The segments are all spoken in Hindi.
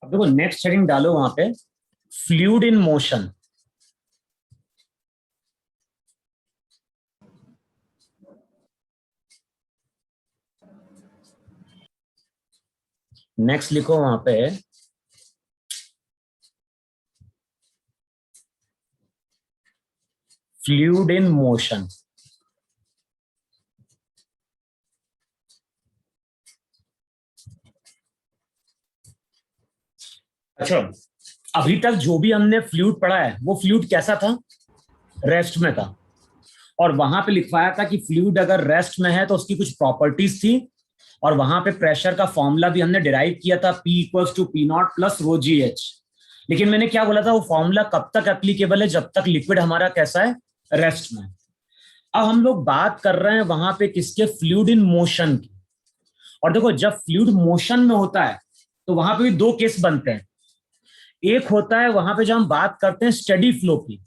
अब देखो नेक्स्ट हेडिंग डालो वहां पे, फ्लूइड इन मोशन। नेक्स्ट लिखो वहां पे फ्लूइड इन मोशन। अच्छा, अभी तक जो भी हमने फ्लूइड पढ़ा है वो फ्लूइड कैसा था? रेस्ट में था। और वहां पे लिखवाया था कि फ्लूइड अगर रेस्ट में है तो उसकी कुछ प्रॉपर्टीज थी, और वहां पे प्रेशर का फॉर्मूला भी हमने डिराइव किया था, P equals to P nought plus rho G H. लेकिन मैंने क्या बोला था, वो फॉर्मूला कब तक एप्लीकेबल है? जब तक लिक्विड हमारा कैसा है? रेस्ट में। अब हम लोग बात कर रहे हैं वहां पे किसके? फ्लूइड इन मोशन की। और देखो, जब फ्लूइड मोशन में होता है तो वहां पे भी दो केस बनते हैं। एक होता है वहां पे जब हम बात करते हैं स्टेडी फ्लो की,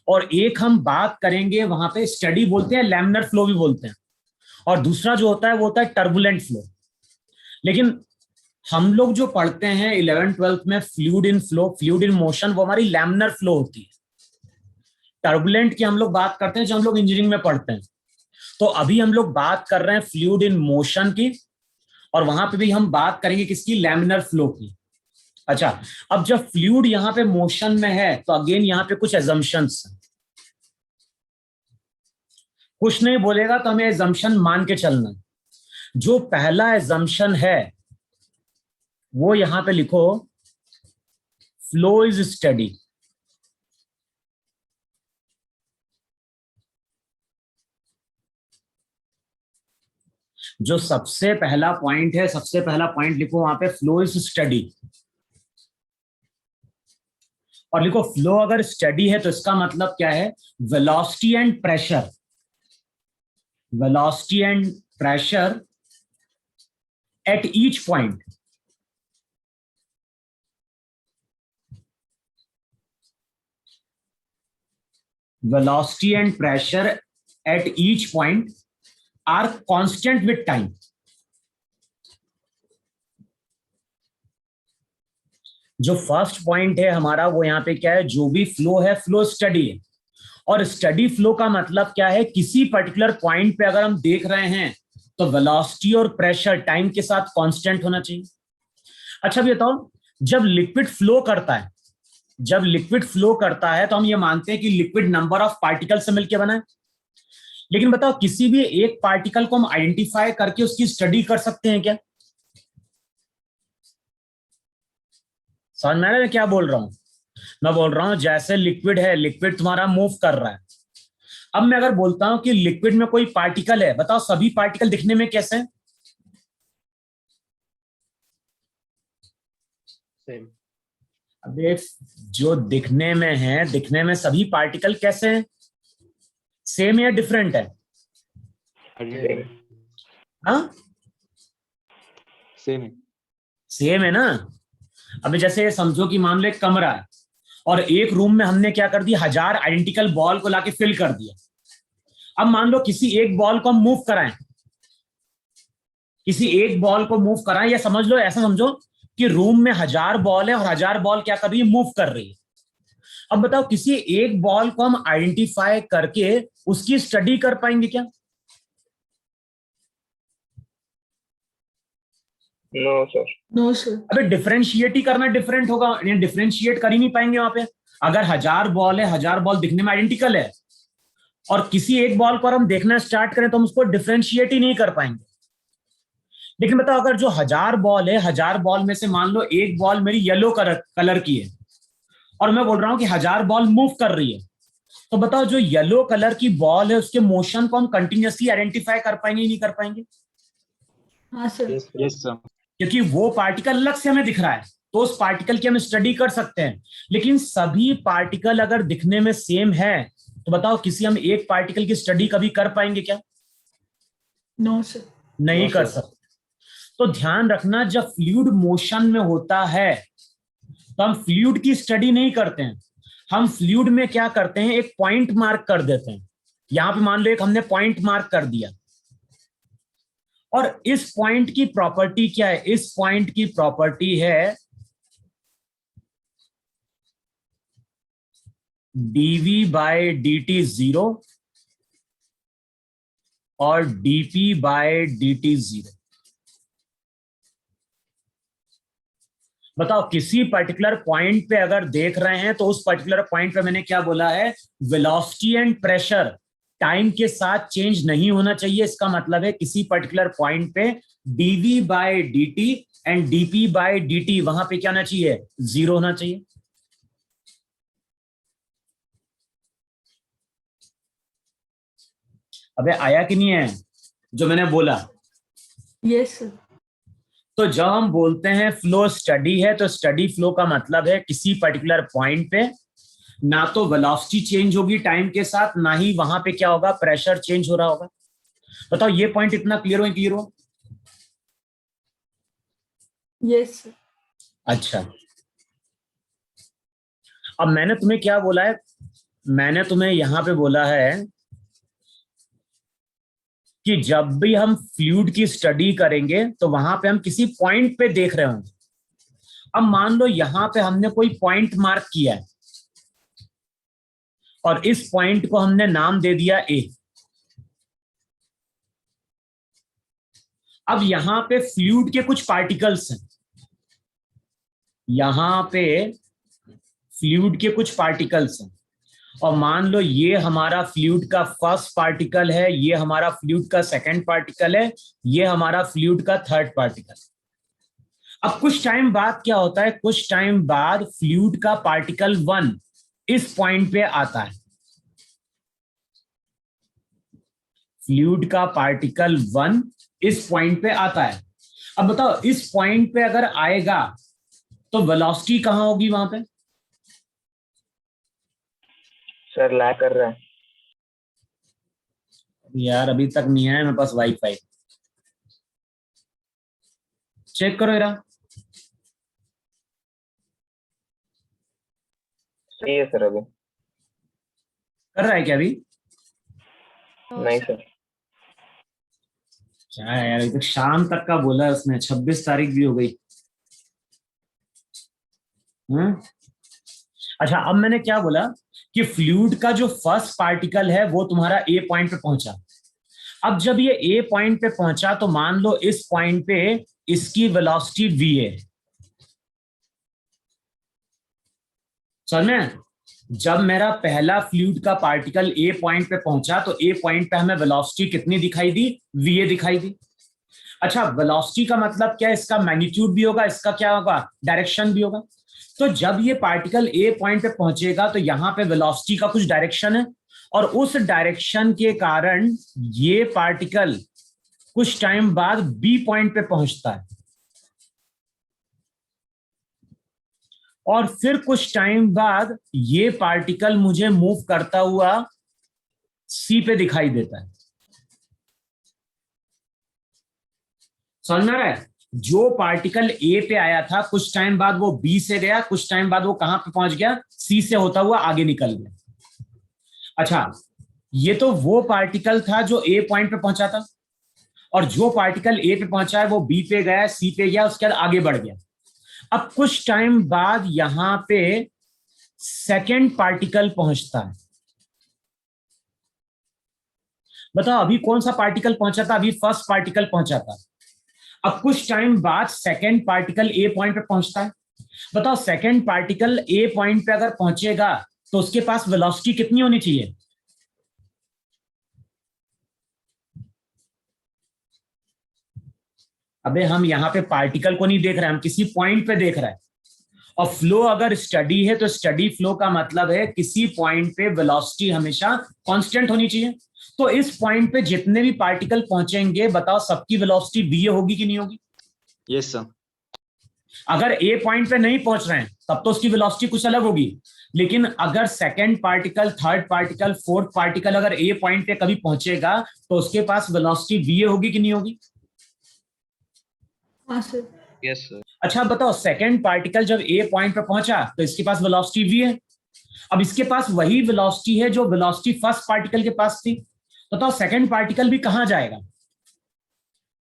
और एक हम बात करेंगे वहां पे स्टेडी बोलते हैं, लैमिनर फ्लो भी बोलते हैं, और दूसरा जो होता है वो होता है टर्बुलेंट फ्लो। लेकिन हम लोग जो पढ़ते हैं 11th 12th में fluid in flow, fluid in motion, वो हमारी लैमिनर फ्लो होती है। टर्बुलेंट की हम लोग बात करते हैं जो हम लोग इंजीनियरिंग में पढ़ते हैं। तो अभी हम लोग बात कर रहे हैं फ्लूइड इन मोशन की, और वहां पे भी हम बात करेंगे किसकी? लैमिनर फ्लो की। अच्छा, अब जब फ्लूइड यहां पे मोशन में है तो अगेन यहां पे कुछ एजम्पशंस, कुछ नहीं बोलेगा तो हमें एजम्पशन मान के चलना। जो पहला एजम्पशन है वो यहां पे लिखो, फ्लो इज स्टेडी। जो सबसे पहला पॉइंट है, सबसे पहला पॉइंट लिखो वहां पे, फ्लो इज स्टडी। और लिखो फ्लो अगर स्टडी है तो इसका मतलब क्या है? Velocity and pressure, velocity and pressure at each point, velocity and pressure at each point are constant with time। जो फर्स्ट पॉइंट है हमारा वो यहाँ पे क्या है? जो भी फ्लो है, फ्लो स्टडी है। और स्टडी फ्लो का मतलब क्या है? किसी पर्टिकुलर पॉइंट पे अगर हम देख रहे हैं तो वेलोसिटी और प्रेशर टाइम के साथ कांस्टेंट होना चाहिए। अच्छा भी बताओ, जब लिक्विड फ्लो करता है, जब लिक्विड फ्लो करता है तो हम ये मानते हैं कि लिक्विड नंबर ऑफ पार्टिकल से मिलकर बना है। लेकिन बताओ, किसी भी एक पार्टिकल को हम आइडेंटिफाई करके उसकी स्टडी कर सकते हैं क्या? समझ में आ रहा है मैं क्या बोल रहा हूं? मैं बोल रहा हूं जैसे लिक्विड है, लिक्विड तुम्हारा मूव कर रहा है। अब मैं अगर बोलता हूं कि लिक्विड में कोई पार्टिकल है, बताओ सभी पार्टिकल दिखने में कैसे हैं? सेम। अबे, जो दिखने में है, दिखने में सभी पार्टिकल कैसे हैं? सेम या डिफरेंट है? हाँ, सेम है। सेम है ना। अभी जैसे समझो कि मान लो एक कमरा है, और एक रूम में हमने क्या कर दिया? 1000 आइडेंटिकल बॉल को लाके फिल कर दिया। अब मान लो किसी एक बॉल को हम मूव कराएं, किसी एक बॉल को मूव कराएं, या समझ लो, ऐसा समझो कि रूम में 1000 बॉल है और 1000 बॉल क्या कर रही है? मूव कर रही है। अब बताओ, किसी एक बॉल को हम आइडेंटिफाई करके उसकी स्टडी कर पाएंगे क्या? No sir. No sir. अबे डिफरेंशिएट ही करना डिफरेंट होगा, डिफरेंशिएट कर ही नहीं पाएंगे वहां पे। अगर 1000 बॉल है, 1000 बॉल दिखने में आइडेंटिकल है, और किसी एक बॉल को हम देखना स्टार्ट करें तो हम उसको डिफरेंशिएट ही नहीं कर पाएंगे। लेकिन बताओ, अगर जो 1000 बॉल है, 1000 बॉल में से मान लो एक बॉल मेरी येलो कलर की है, और मैं बोल रहा हूं कि 1000 बॉल मूव कर रही है, तो बताओ जो येलो कलर की बॉल है उसके मोशन को हम कंटिन्यूअसली आइडेंटिफाई कर पाएंगे, नहीं कर पाएंगे? हाँ सर। Yes sir. क्योंकि वो पार्टिकल अलग से हमें दिख रहा है, तो उस पार्टिकल की हम स्टडी कर सकते हैं। लेकिन सभी पार्टिकल अगर दिखने में सेम है तो बताओ, किसी हम एक पार्टिकल की स्टडी कभी कर पाएंगे क्या? No sir. नहीं No, कर sir. सकते। तो ध्यान रखना, जब फ्लूइड मोशन में होता है तो हम फ्लूइड की स्टडी नहीं करते हैं। हम फ्लूइड में क्या करते हैं? एक पॉइंट मार्क कर देते हैं। यहां पे मान लो एक हमने पॉइंट मार्क कर दिया, और इस पॉइंट की प्रॉपर्टी क्या है? इस पॉइंट की प्रॉपर्टी है dv बाय dt 0 और dp बाय dt 0। बताओ किसी पर्टिकुलर पॉइंट पे अगर देख रहे हैं तो उस पर्टिकुलर पॉइंट पे मैंने क्या बोला है, वेलोसिटी एंड प्रेशर टाइम के साथ चेंज नहीं होना चाहिए। इसका मतलब है किसी पर्टिकुलर पॉइंट पे dv by dt and dp by dt वहां पे क्या होना चाहिए, 0 होना चाहिए। अबे आया कि नहीं है जो मैंने बोला? Yes, sir. तो जब हम बोलते हैं फ्लो स्टडी है, तो स्टडी फ्लो का मतलब है किसी पर्टिकुलर पॉइंट पे ना तो वेलोसिटी चेंज होगी टाइम के साथ, ना ही वहां पे क्या होगा, प्रेशर चेंज हो रहा होगा। बताओ ये पॉइंट इतना क्लियर हो, क्लियर हो? Yes, sir. अच्छा, अब मैंने तुम्हें क्या बोला है, मैंने तुम्हें यहां पे बोला है कि जब भी हम फ्लूइड की स्टडी करेंगे तो वहां पे हम किसी पॉइंट पे देख रहे होंगे। अब मान लो यहां पे हमने कोई पॉइंट मार्क किया है और इस पॉइंट को हमने नाम दे दिया ए। अब यहां पे फ्लूइड के कुछ पार्टिकल्स हैं, यहां पे फ्लूइड के कुछ पार्टिकल्स हैं, और मान लो ये हमारा फ्लूइड का फर्स्ट पार्टिकल है, ये हमारा फ्लूइड का सेकंड पार्टिकल है, ये हमारा फ्लूइड का थर्ड पार्टिकल। अब कुछ टाइम बाद क्या होता है, कुछ टाइम बाद फ्लूइड का पार्टिकल 1 इस पॉइंट पे आता है, फ्लूइड का पार्टिकल 1 इस पॉइंट पे आता है। अब बताओ इस पॉइंट पे अगर आएगा तो वेलोसिटी कहां होगी वहां पे? सर लैग कर रहा है। यार अभी तक नहीं आया मेरे पास वाईफाई, चेक करो जरा। सही है सर। अभी कर रहा है क्या अभी? नहीं सर। क्या है यार, अभी तक शाम तक का बोला है उसने, 26 तारीख भी हो गई। अच्छा, अब मैंने क्या बोला कि फ्लूइड का जो फर्स्ट पार्टिकल है वो तुम्हारा ए पॉइंट पे पहुंचा। अब जब ये ए पॉइंट पे पहुंचा तो मान लो इस पॉइंट पे इसकी वेलोसिटी v है। समझ में? जब मेरा पहला फ्लूइड का पार्टिकल ए पॉइंट पे पहुंचा तो ए पॉइंट पे हमें वेलोसिटी कितनी दिखाई दी, va दिखाई दी। अच्छा, वेलोसिटी का मतलब क्या है, इसका मैग्नीट्यूड भी होगा, इसका क्या होगा, डायरेक्शन भी होगा। तो जब ये पार्टिकल ए पॉइंट पे पहुंचेगा तो यहां पे वेलोसिटी का कुछ डायरेक्शन है, और उस डायरेक्शन के कारण ये पार्टिकल कुछ टाइम बाद बी पॉइंट पे पहुंचता है, और फिर कुछ टाइम बाद ये पार्टिकल मुझे मूव करता हुआ सी पे दिखाई देता है। समझ में आ रहा है? जो पार्टिकल ए पे आया था कुछ टाइम बाद वो बी से गया, कुछ टाइम बाद वो कहां पे पहुंच गया, सी से होता हुआ आगे निकल गया। अच्छा, ये तो वो पार्टिकल था जो ए पॉइंट पे पहुंचा था, और जो पार्टिकल ए पे पहुंचा है वो बी पे गया, सी पे गया, उसके बाद आगे बढ़ गया। अब कुछ टाइम बाद यहां पे सेकेंड पार्टिकल पहुंचता है। बताओ अभी कौन सा पार्टिकल पहुंचा था, अभी फर्स्ट पार्टिकल पहुंचा था। अब कुछ टाइम बाद सेकेंड पार्टिकल ए पॉइंट पे पहुंचता है। बताओ सेकेंड पार्टिकल ए पॉइंट पे अगर पहुंचेगा तो उसके पास वेलोसिटी कितनी होनी चाहिए? अबे हम यहां पे पार्टिकल को नहीं देख रहे हैं, हम किसी पॉइंट पे देख रहे हैं। और फ्लो अगर स्टडी है तो स्टडी फ्लो का मतलब है किसी पॉइंट पे वेलोसिटी हमेशा कांस्टेंट होनी चाहिए। तो इस पॉइंट पे जितने भी पार्टिकल पहुंचेंगे, बताओ सबकी वेलोसिटी v होगी कि नहीं होगी? Yes sir. अगर ए पॉइंट पे नहीं पहुंच रहे हैं तब तो उसकी वेलोसिटी कुछ अलग होगी, लेकिन अगर second particle, third particle, fourth particle अगर ए पॉइंट पे कभी पहुंचेगा तो उसके पास वेलोसिटी v होगी कि नहीं होगी? हाँ सर। Yes sir. अच्छा बताओ, सेकंड पार्टिकल जब ए पॉइंट पे पहुंचा तो इसके पास वेलोसिटी v है। अब इसके पास वही वेलोसिटी है जो वेलोसिटी फर्स्ट पार्टिकल के पास थी। बताओ सेकंड पार्टिकल भी कहां जाएगा?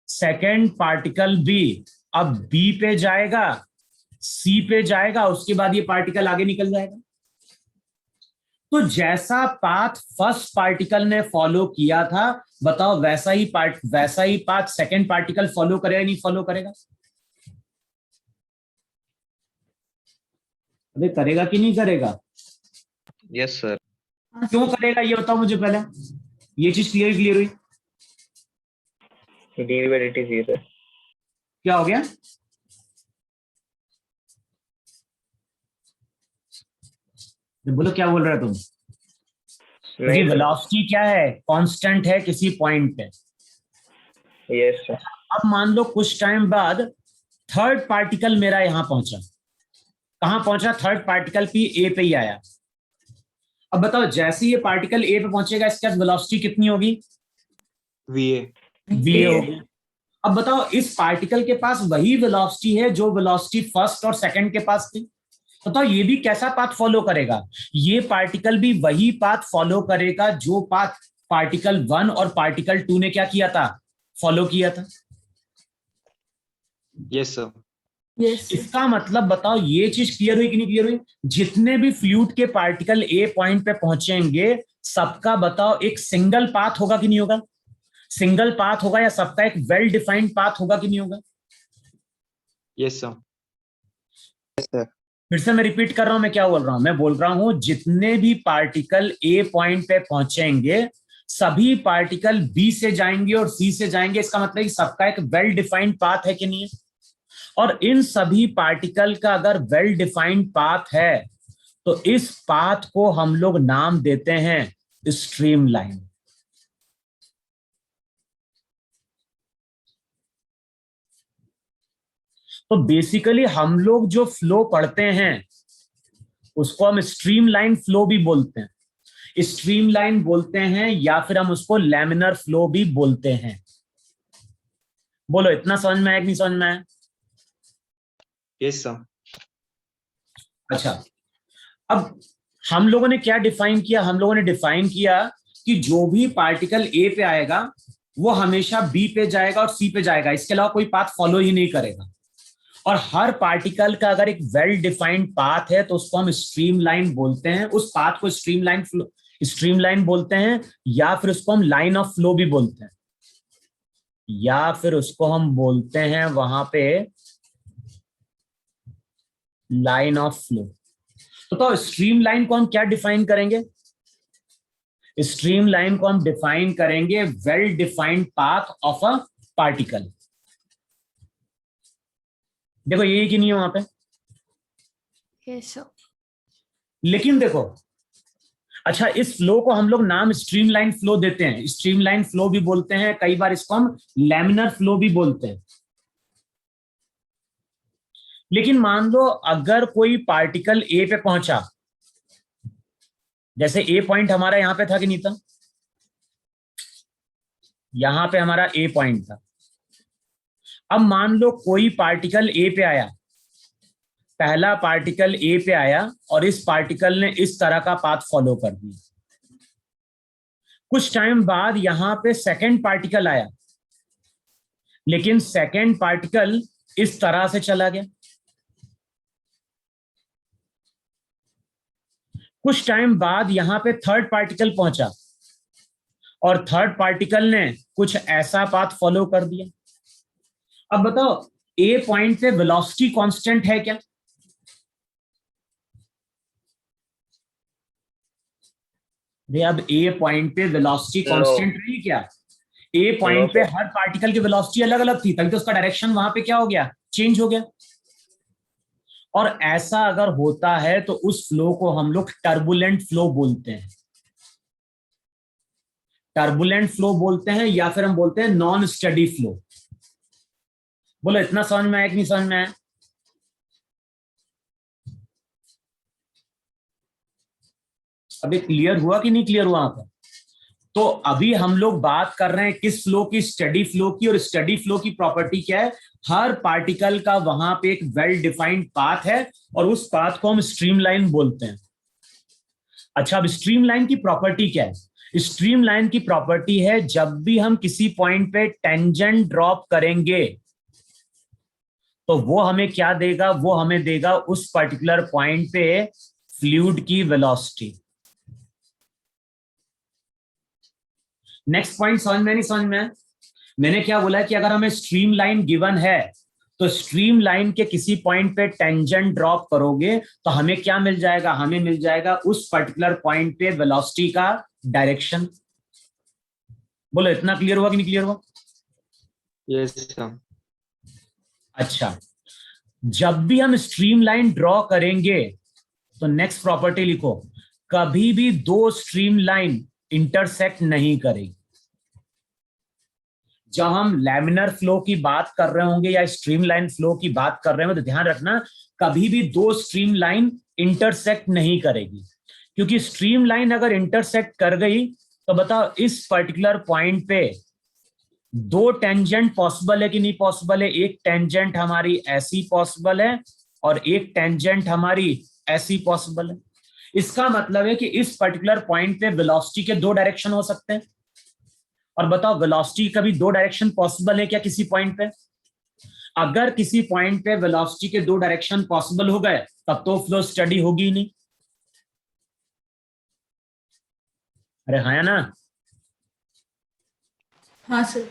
सेकंड पार्टिकल भी अब बी पे जाएगा, सी पे जाएगा, उसके बाद ये पार्टिकल आगे निकल जाएगा। तो जैसा पाथ फर्स्ट पार्टिकल ने फॉलो किया था, बताओ वैसा ही पाथ सेकंड पार्टिकल फॉलो करेगा नहीं फॉलो करेगा? अबे करेगा कि नहीं करेगा? Yes, sir. क्यों करेगा ये बताओ मुझे पहले, ये चीज क्लियर हुई? dv by dt 0 है। क्या हो गया? बोलो क्या बोल रहे हो तुम? नहीं सर। वेलोसिटी क्या है? कांस्टेंट है किसी पॉइंट पे। Yes sir. अब मान लो कुछ टाइम बाद थर्ड पार्टिकल मेरा यहां पहुंचा। कहां पहुंचा? थर्ड पार्टिकल भी ए पे ही आया। अब बताओ जैसे ये पार्टिकल ए पे पहुंचेगा इसके पास वेलोसिटी कितनी होगी? VA. वी होगी। अब बताओ इस पार्टिकल के पास वही वेलोसिटी है जो वेलोसिटी फर्स्ट और सेकंड के पास थी। बताओ ये भी कैसा पाथ फॉलो करेगा? ये पार्टिकल भी वही पाथ फॉलो करेगा जो पाथ पार्टिकल 1 और पार्टिकल 2 ने क्या किया था? फॉलो किया था। Yes, sir. Yes. इसका मतलब बताओ ये चीज क्लियर हुई कि नहीं क्लियर हुई? जितने भी फ्लूइड के पार्टिकल ए पॉइंट पे पहुंचेंगे सबका बताओ एक सिंगल पाथ होगा कि नहीं होगा? सिंगल पाथ होगा या सबका एक वेल डिफाइंड पाथ होगा कि नहीं होगा? Yes, sir. Yes sir. फिर से मैं रिपीट कर रहा हूं, मैं क्या बोल रहा हूं? मैं बोल रहा हूं जितने भी पार्टिकल ए पॉइंट पे पहुंचेंगे सभी पार्टिकल बी से जाएंगे और सी से जाएंगे। इसका मतलब कि सबका एक वेल डिफाइंड पाथ है कि नहीं है? और इन सभी पार्टिकल का अगर वेल डिफाइंड पाथ है तो इस पाथ को हम लोग नाम देते हैं स्ट्रीम लाइन। तो बेसिकली हम लोग जो फ्लो पढ़ते हैं उसको हम स्ट्रीम लाइन फ्लो भी बोलते हैं, स्ट्रीम लाइन बोलते हैं, या फिर हम उसको लैमिनर फ्लो भी बोलते हैं। बोलो इतना समझ में आया कि नहीं समझ में आया? Yes, sir. अच्छा, अब हम लोगों ने क्या डिफाइन किया? हम लोगों ने डिफाइन किया कि जो भी पार्टिकल ए पे आएगा वो हमेशा बी पे जाएगा और सी पे जाएगा, इसके अलावा कोई पाथ फॉलो ही नहीं करेगा। और हर पार्टिकल का अगर एक वेल डिफाइंड पाथ है तो उसको हम स्ट्रीम लाइन बोलते हैं। उस पाथ को स्ट्रीम लाइन बोलते हैं, या फिर उसको हम लाइन ऑफ फ्लो भी बोलते हैं, या फिर उसको हम बोलते हैं वहां पे लाइन ऑफ फ्लो। तो स्ट्रीम लाइन को हम क्या डिफाइन करेंगे? स्ट्रीम लाइन को हम डिफाइन करेंगे well defined path of a particle. देखो ये कि नहीं है वहां पे? Yes, sir. लेकिन देखो, अच्छा इस फ्लो को हम लोग नाम स्ट्रीम लाइन फ्लो देते हैं, स्ट्रीम लाइन फ्लो भी बोलते हैं, कई बार इसको हम लैमिनर फ्लो भी बोलते हैं। लेकिन मान लो अगर कोई पार्टिकल ए पे पहुंचा, जैसे ए पॉइंट हमारा यहां पे था कि नहीं था? यहां पे हमारा ए पॉइंट था। अब मान लो कोई पार्टिकल ए पे आया, पहला पार्टिकल ए पे आया और इस पार्टिकल ने इस तरह का पाथ फॉलो कर दिया। कुछ टाइम बाद यहां पे सेकंड पार्टिकल आया, लेकिन सेकंड पार्टिकल इस तरह से चला गया। कुछ टाइम बाद यहां पे थर्ड पार्टिकल पहुंचा और थर्ड पार्टिकल ने कुछ ऐसा पाथ फॉलो कर दिया। अब बताओ ए पॉइंट पे वेलोसिटी कांस्टेंट है क्या? अब ए पॉइंट पे वेलोसिटी कांस्टेंट रही क्या? ए पॉइंट पे हर पार्टिकल की वेलोसिटी अलग अलग थी, तभी तो उसका डायरेक्शन वहां पे क्या हो गया? चेंज हो गया। और ऐसा अगर होता है तो उस फ्लो को हम लोग टर्बुलेंट फ्लो बोलते हैं। टर्बुलेंट फ्लो बोलते हैं, या फिर हम बोलते हैं नॉन स्टेडी फ्लो। बोलो इतना समझ में आया कि नहीं समझ में आया? अभी क्लियर हुआ कि नहीं क्लियर हुआ वहां पर? तो अभी हम लोग बात कर रहे हैं किस फ्लो की? स्टेडी फ्लो की। और स्टेडी फ्लो की प्रॉपर्टी क्या है? हर पार्टिकल का वहां पे एक वेल डिफाइंड पाथ है और उस पाथ को हम स्ट्रीम लाइन बोलते हैं। अच्छा, अब स्ट्रीम लाइन की प्रॉपर्टी क्या है? स्ट्रीम लाइन की प्रॉपर्टी है जब भी हम किसी पॉइंट पे टेंजेंट ड्रॉप करेंगे तो वो हमें क्या देगा? वो हमें देगा उस पर्टिकुलर पॉइंट पे फ्लूइड की वेलोसिटी। नेक्स्ट पॉइंट समझ में नहीं समझ में? मैंने क्या बोला कि अगर हमें स्ट्रीम लाइन गिवन है तो स्ट्रीम लाइन के किसी पॉइंट पे टेंजेंट ड्रॉप करोगे तो हमें क्या मिल जाएगा? हमें मिल जाएगा उस पर्टिकुलर पॉइंट पे वेलोसिटी का डायरेक्शन। बोलो इतना क्लियर हुआ कि नहीं क्लियर हुआ? Yes, sir. अच्छा, जब भी हम स्ट्रीम लाइन ड्रॉ करेंगे तो नेक्स्ट प्रॉपर्टी लिखो, कभी भी दो स्ट्रीम लाइन इंटरसेक्ट नहीं करेगी। जब हम लैमिनर फ्लो की बात कर रहे होंगे या स्ट्रीम लाइन फ्लो की बात कर रहे हो तो ध्यान रखना कभी भी दो स्ट्रीम लाइन इंटरसेक्ट नहीं करेगी, क्योंकि स्ट्रीम लाइन अगर इंटरसेक्ट कर गई तो बताओ इस पर्टिकुलर पॉइंट पे दो टेंजेंट पॉसिबल है कि नहीं पॉसिबल है? एक टेंजेंट हमारी ऐसी पॉसिबल है और एक टेंजेंट हमारी ऐसी पॉसिबल है। इसका मतलब है कि इस पर्टिकुलर पॉइंट पे वेलोसिटी के दो डायरेक्शन हो सकते हैं। और बताओ वेलोसिटी का भी दो डायरेक्शन पॉसिबल है क्या किसी पॉइंट पे? अगर किसी पॉइंट पे वेलोसिटी के दो डायरेक्शन पॉसिबल हो गए तब तो फ्लो स्टडी होगी ही नहीं। अरे हाँ या ना? हाँ सर।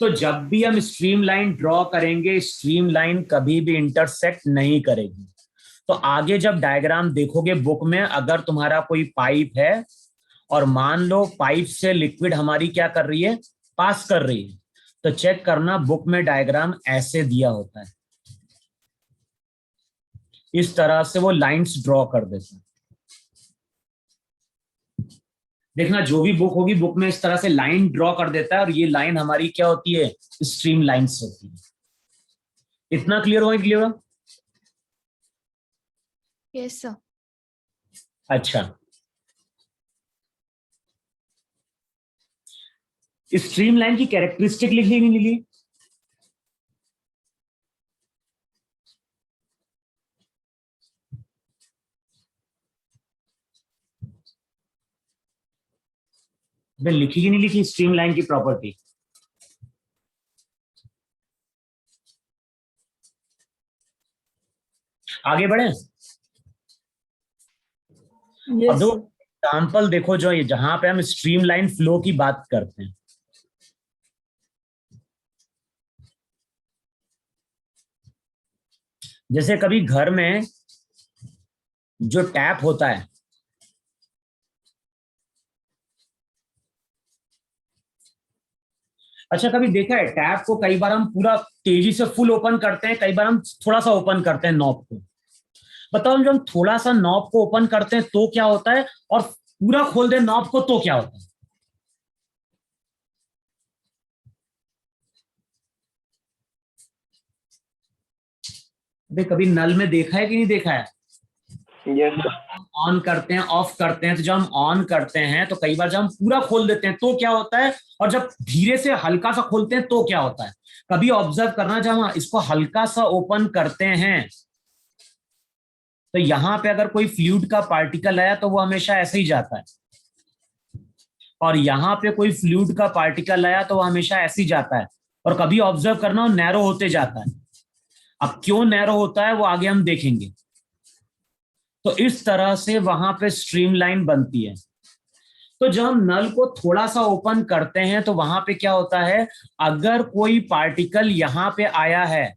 तो जब भी हम स्ट्रीम लाइन ड्रॉ करेंगे स्ट्रीम लाइन कभी भी इंटरसेक्ट नहीं करेगी। तो आगे जब डायग्राम देखोगे बुक में, अगर तुम्हारा कोई पाइप है और मान लो पाइप से लिक्विड हमारी क्या कर रही है? पास कर रही है, तो चेक करना बुक में डायग्राम ऐसे दिया होता है, इस तरह से वो लाइंस ड्रॉ कर देते हैं। देखना जो भी बुक होगी बुक में इस तरह से लाइन ड्रॉ कर देता है और ये लाइन हमारी क्या होती है? स्ट्रीम लाइंस होती है। इतना क्लियर हुआ? क्लियर हुआ? Yes sir. अच्छा, स्ट्रीम लाइन की कैरेक्टरिस्टिक लिख ली नहीं लिखी? लिखी कि नहीं लिखी स्ट्रीम लाइन की प्रॉपर्टी? आगे बढ़े? अब दो एग्जाम्पल देखो जो ये जहां पे हम स्ट्रीम लाइन फ्लो की बात करते हैं। जैसे कभी घर में जो टैप होता है, अच्छा कभी देखा है टैप को कई बार हम पूरा तेजी से फुल ओपन करते हैं, कई बार हम थोड़ा सा ओपन करते हैं नॉब को। बताओ जब हम थोड़ा सा नॉब को ओपन करते हैं तो क्या होता है, और पूरा खोल दें नॉब को तो क्या होता है? कभी नल में देखा है कि नहीं देखा है? यस ऑन करते हैं ऑफ करते हैं, तो जब हम ऑन करते हैं तो कई बार जब हम पूरा खोल देते हैं तो क्या होता है, और जब धीरे से हल्का सा खोलते हैं तो क्या होता है? कभी ऑब्जर्व करना, जब हम इसको हल्का सा ओपन करते हैं तो यहां पे अगर कोई फ्लूइड का पार्टिकल आया तो वो हमेशा ऐसे ही जाता है, और यहां पे कोई फ्लूइड का पार्टिकल आया तो वो हमेशा ऐसे ही जाता है, और कभी ऑब्जर्व करना वो नैरो होते जाता है। अब क्यों नैरो होता है वो आगे हम देखेंगे। तो इस तरह से वहां पे स्ट्रीमलाइन बनती है। तो जब हम नल को थोड़ा सा ओपन करते हैं तो वहां पे क्या होता है, अगर कोई पार्टिकल यहां पे आया है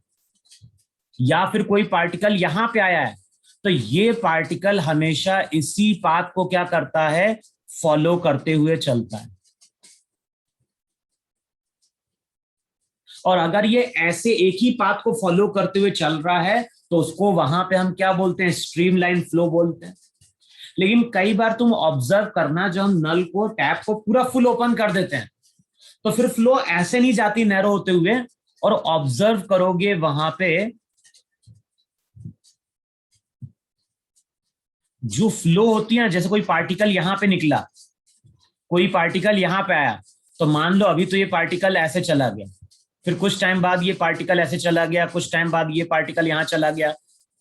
या फिर कोई पार्टिकल यहां पे आया है तो ये पार्टिकल हमेशा इसी पाथ को क्या करता है, फॉलो करते हुए चलता है। और अगर ये ऐसे एक ही पाथ को फॉलो करते हुए चल रहा है तो उसको वहां पे हम क्या बोलते हैं, स्ट्रीमलाइन फ्लो बोलते हैं। लेकिन कई बार तुम ऑब्जर्व करना, जब हम नल को टैप को पूरा फुल ओपन कर देते हैं तो फिर फ्लो ऐसे नहीं जाती नैरो होते हुए, और ऑब्जर्व करोगे वहां पे जो फ्लो होती है, जैसे कोई पार्टिकल यहां पे निकला, कोई पार्टिकल यहां पे आया, तो मान लो अभी तो ये पार्टिकल ऐसे चला गया, फिर कुछ टाइम बाद ये पार्टिकल ऐसे चला गया, कुछ टाइम बाद ये पार्टिकल यहां चला गया,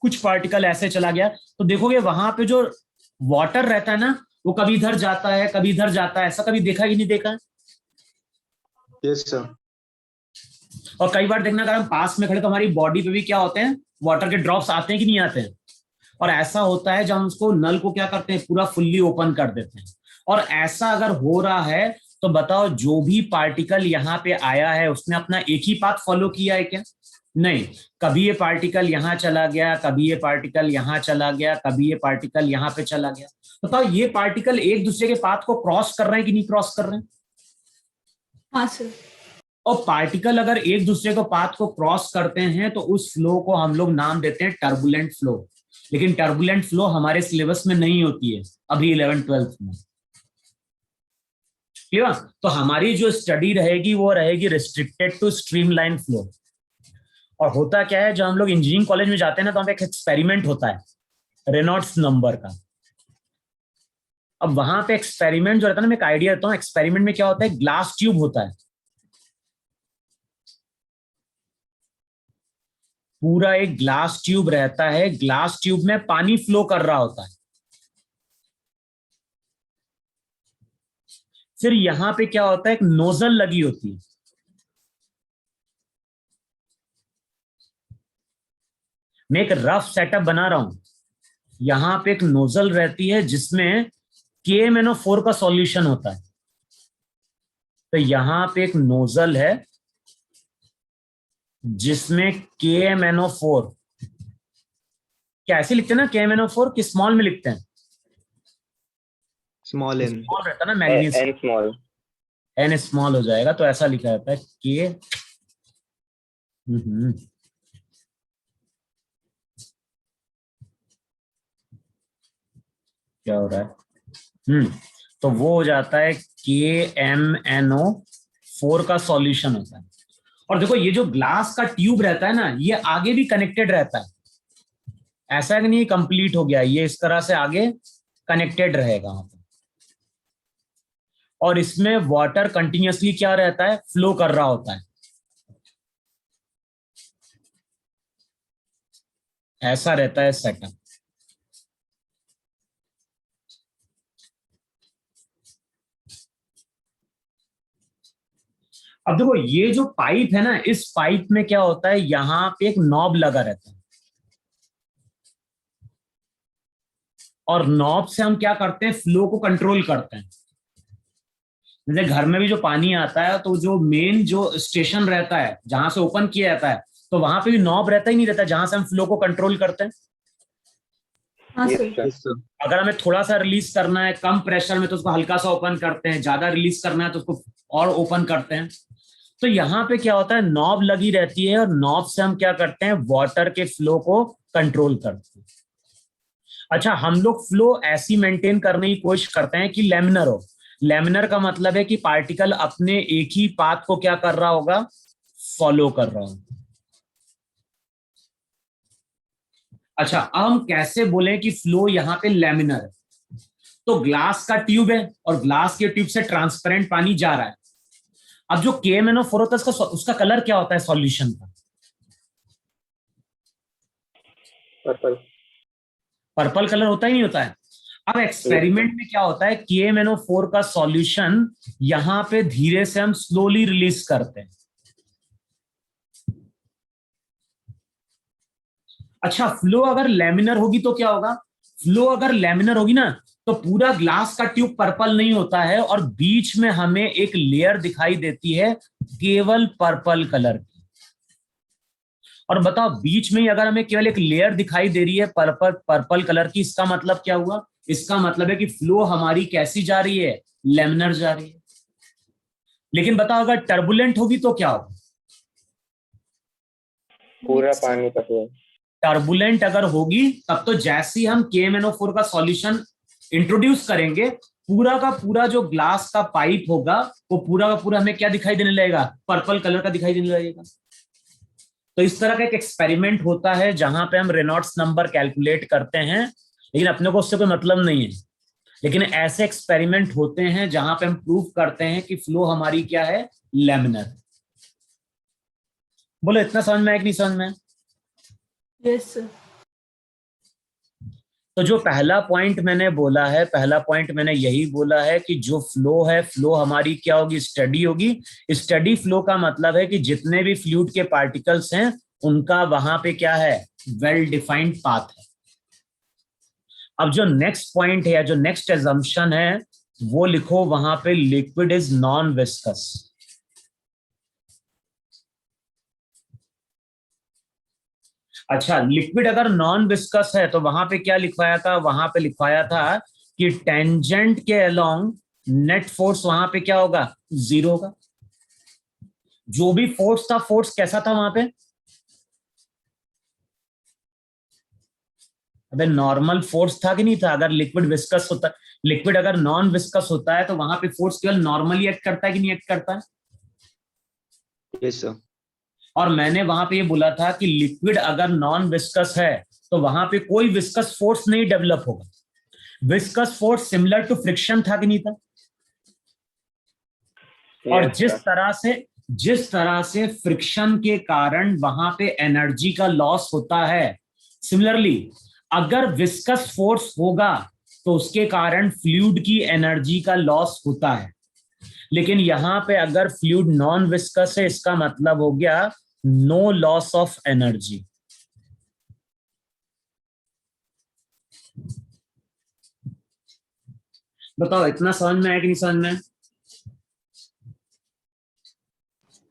कुछ पार्टिकल ऐसे चला गया, तो देखोगे वहां पे जो वाटर रहता है ना वो कभी इधर जाता है कभी इधर जाता है। ऐसा कभी देखा कि नहीं देखा? Yes sir. और कई बार देखना, अगर हम पास में खड़े तो हमारी बॉडी पे भी क्या होते हैं, वाटर के ड्रॉप्स आते हैं कि नहीं आते हैं। और ऐसा होता है जब हम उसको नल को क्या करते हैं, पूरा फुल्ली ओपन कर देते हैं और ऐसा अगर हो रहा है तो बताओ जो भी पार्टिकल यहाँ पे आया है उसने अपना एक ही पाथ फॉलो किया है क्या? नहीं, कभी ये पार्टिकल यहाँ चला गया, कभी ये पार्टिकल यहाँ चला गया, कभी ये पार्टिकल यहाँ पे चला गया। बताओ ये पार्टिकल एक दूसरे के पाथ को क्रॉस कर रहे हैं कि नहीं क्रॉस कर रहे हैं? हाँ सर। और पार्टिकल अगर एक दूसरे को पाथ को क्रॉस करते हैं तो उस फ्लो को हम लोग नाम देते हैं टर्बुलेंट फ्लो। लेकिन टर्बुलेंट फ्लो हमारे सिलेबस में नहीं होती है अभी 11th-12th में। क्लियर? तो हमारी जो स्टडी रहेगी वो रहेगी रिस्ट्रिक्टेड टू स्ट्रीमलाइन फ्लो। और होता क्या है, जब हम लोग इंजीनियरिंग कॉलेज में जाते हैं ना तो वहां पे एक एक्सपेरिमेंट होता है रेनॉल्ड्स नंबर का। अब वहां पे एक्सपेरिमेंट जो रहता है ना, मैं एक आइडिया देता हूँ। एक्सपेरिमेंट में क्या होता है, ग्लास ट्यूब होता है, पूरा एक ग्लास ट्यूब रहता है। ग्लास ट्यूब में पानी फ्लो कर रहा होता है। फिर यहां पे क्या होता है, एक नोजल लगी होती है। मैं एक रफ सेटअप बना रहा हूं। यहां पे एक नोजल रहती है जिसमें KMnO4 का सॉल्यूशन होता है। तो यहां पे एक नोजल है जिसमें KMnO4, क्या ऐसे लिखते हैं ना KMnO4 कि स्मॉल में लिखते हैं? Small N. स्मॉल रहता है ना मैग्नीज, एन स्मॉल, एन स्मॉल हो जाएगा तो ऐसा लिखा जाता है के। क्या हो रहा है? तो वो हो जाता है KMnO4 का सॉल्यूशन होता है। और देखो ये जो ग्लास का ट्यूब रहता है ना, ये आगे भी कनेक्टेड रहता है। ऐसा कि नहीं कंप्लीट हो गया, ये इस तरह से आगे कनेक्टेड रहेगा वहां पर। और इसमें वाटर कंटिन्यूअसली क्या रहता है, फ्लो कर रहा होता है। ऐसा रहता है सेटअप। अब देखो ये जो पाइप है ना, इस पाइप में क्या होता है, यहां पे एक नॉब लगा रहता है। और नॉब से हम क्या करते हैं, फ्लो को कंट्रोल करते हैं। जैसे घर में भी जो पानी आता है तो जो मेन जो स्टेशन रहता है जहां से ओपन किया जाता है, तो वहां पे भी नॉब रहता ही नहीं रहता जहां से हम फ्लो को कंट्रोल करते हैं। हाँ Yes, sir. sir. Yes sir. अगर हमें थोड़ा सा रिलीज करना है कम प्रेशर में तो उसको हल्का सा ओपन करते हैं, ज्यादा रिलीज करना है तो उसको और ओपन करते हैं। तो यहाँ पे क्या होता है, नॉब लगी रहती है और नॉब से हम क्या करते हैं, वाटर के फ्लो को कंट्रोल करते हैं। अच्छा, हम लोग फ्लो ऐसी मेंटेन करने की कोशिश करते हैं कि लेमिनर हो। लेमिनर का मतलब है कि पार्टिकल अपने एक ही पाथ को क्या कर रहा होगा, फॉलो कर रहा होगा। अच्छा, अब हम कैसे बोले कि फ्लो यहाँ पे लेमिनर है? तो ग्लास का ट्यूब है और ग्लास के ट्यूब से ट्रांसपेरेंट पानी जा रहा है। अब जो KMnO4 होता है उसका कलर क्या होता है सॉल्यूशन का? पर्पल। पर्पल कलर होता ही नहीं होता है। अब एक्सपेरिमेंट में क्या होता है, KMnO4 का सॉल्यूशन यहां पे धीरे से हम स्लोली रिलीज करते हैं। अच्छा, फ्लो अगर लेमिनर होगी तो क्या होगा, फ्लो अगर लेमिनर होगी ना तो पूरा ग्लास का ट्यूब पर्पल नहीं होता है और बीच में हमें एक लेयर दिखाई देती है केवल पर्पल कलर की। और बताओ बीच में ही अगर हमें केवल एक लेयर दिखाई दे रही है पर्पल कलर की, इसका मतलब क्या हुआ, इसका मतलब है कि फ्लो हमारी कैसी जा रही है, लेमिनर जा रही है। लेकिन बताओ अगर टर्बुलेंट होगी तो क्या होगा, पूरा पानी का फ्लो। टर्बुलेंट अगर होगी तब तो जैसे ही हम KMnO4 का सॉल्यूशन इंट्रोड्यूस करेंगे, पूरा का पूरा जो ग्लास का पाइप होगा वो पूरा का पूरा हमें क्या दिखाई देने लगेगा, पर्पल कलर का दिखाई देने लगेगा। तो इस तरह का एक एक्सपेरिमेंट होता है जहां पे हम रेनॉल्ड्स नंबर कैलकुलेट करते हैं, लेकिन अपने को उससे कोई मतलब नहीं है। लेकिन ऐसे एक्सपेरिमेंट होते हैं जहां पे हम प्रूव करते हैं कि फ्लो हमारी क्या है, लेमिनर। बोलो इतना समझ में आया कि नहीं समझ में? Yes sir. तो जो पहला पॉइंट मैंने बोला है, पहला पॉइंट मैंने यही बोला है कि जो फ्लो है, फ्लो हमारी क्या होगी, स्टडी होगी। स्टडी फ्लो का मतलब है कि जितने भी फ्लूइड के पार्टिकल्स हैं उनका वहां पे क्या है, वेल डिफाइंड पाथ है। अब जो नेक्स्ट पॉइंट है या जो नेक्स्ट एजम्पशन है वो लिखो वहां पे लिक्विड इज नॉन विस्कस। अच्छा, लिक्विड अगर नॉन विस्कस है तो वहां पे क्या लिखवाया था? वहां पे लिखवाया था कि टेंजेंट के अलोंग नेट फोर्स वहां पे क्या होगा? 0 होगा। जो भी फोर्स था, फोर्स कैसा था वहां पे? अबे नॉर्मल फोर्स था कि नहीं था? अगर लिक्विड विस्कस होता, लिक्विड अगर नॉन विस्कस होता है तो वहां पे फोर्स केवल नॉर्मली एक्ट करता है कि नहीं एक्ट करता है? Yes sir. और मैंने वहां पे ये बोला था कि लिक्विड अगर नॉन विस्कस है तो वहां पे कोई विस्कस फोर्स नहीं डेवलप होगा। Viscous force similar to friction था कि नहीं था? और यस सर। जिस तरह से फ्रिक्शन के कारण वहां पे एनर्जी का लॉस होता है, सिमिलरली अगर विस्कस फोर्स होगा तो उसके कारण फ्लूइड की एनर्जी का लॉस होता है। लेकिन यहां पे अगर फ्लूइड नॉन विस्कस है, इसका मतलब हो गया नो लॉस ऑफ एनर्जी। बताओ इतना समझ में आया कि नहीं समझ में?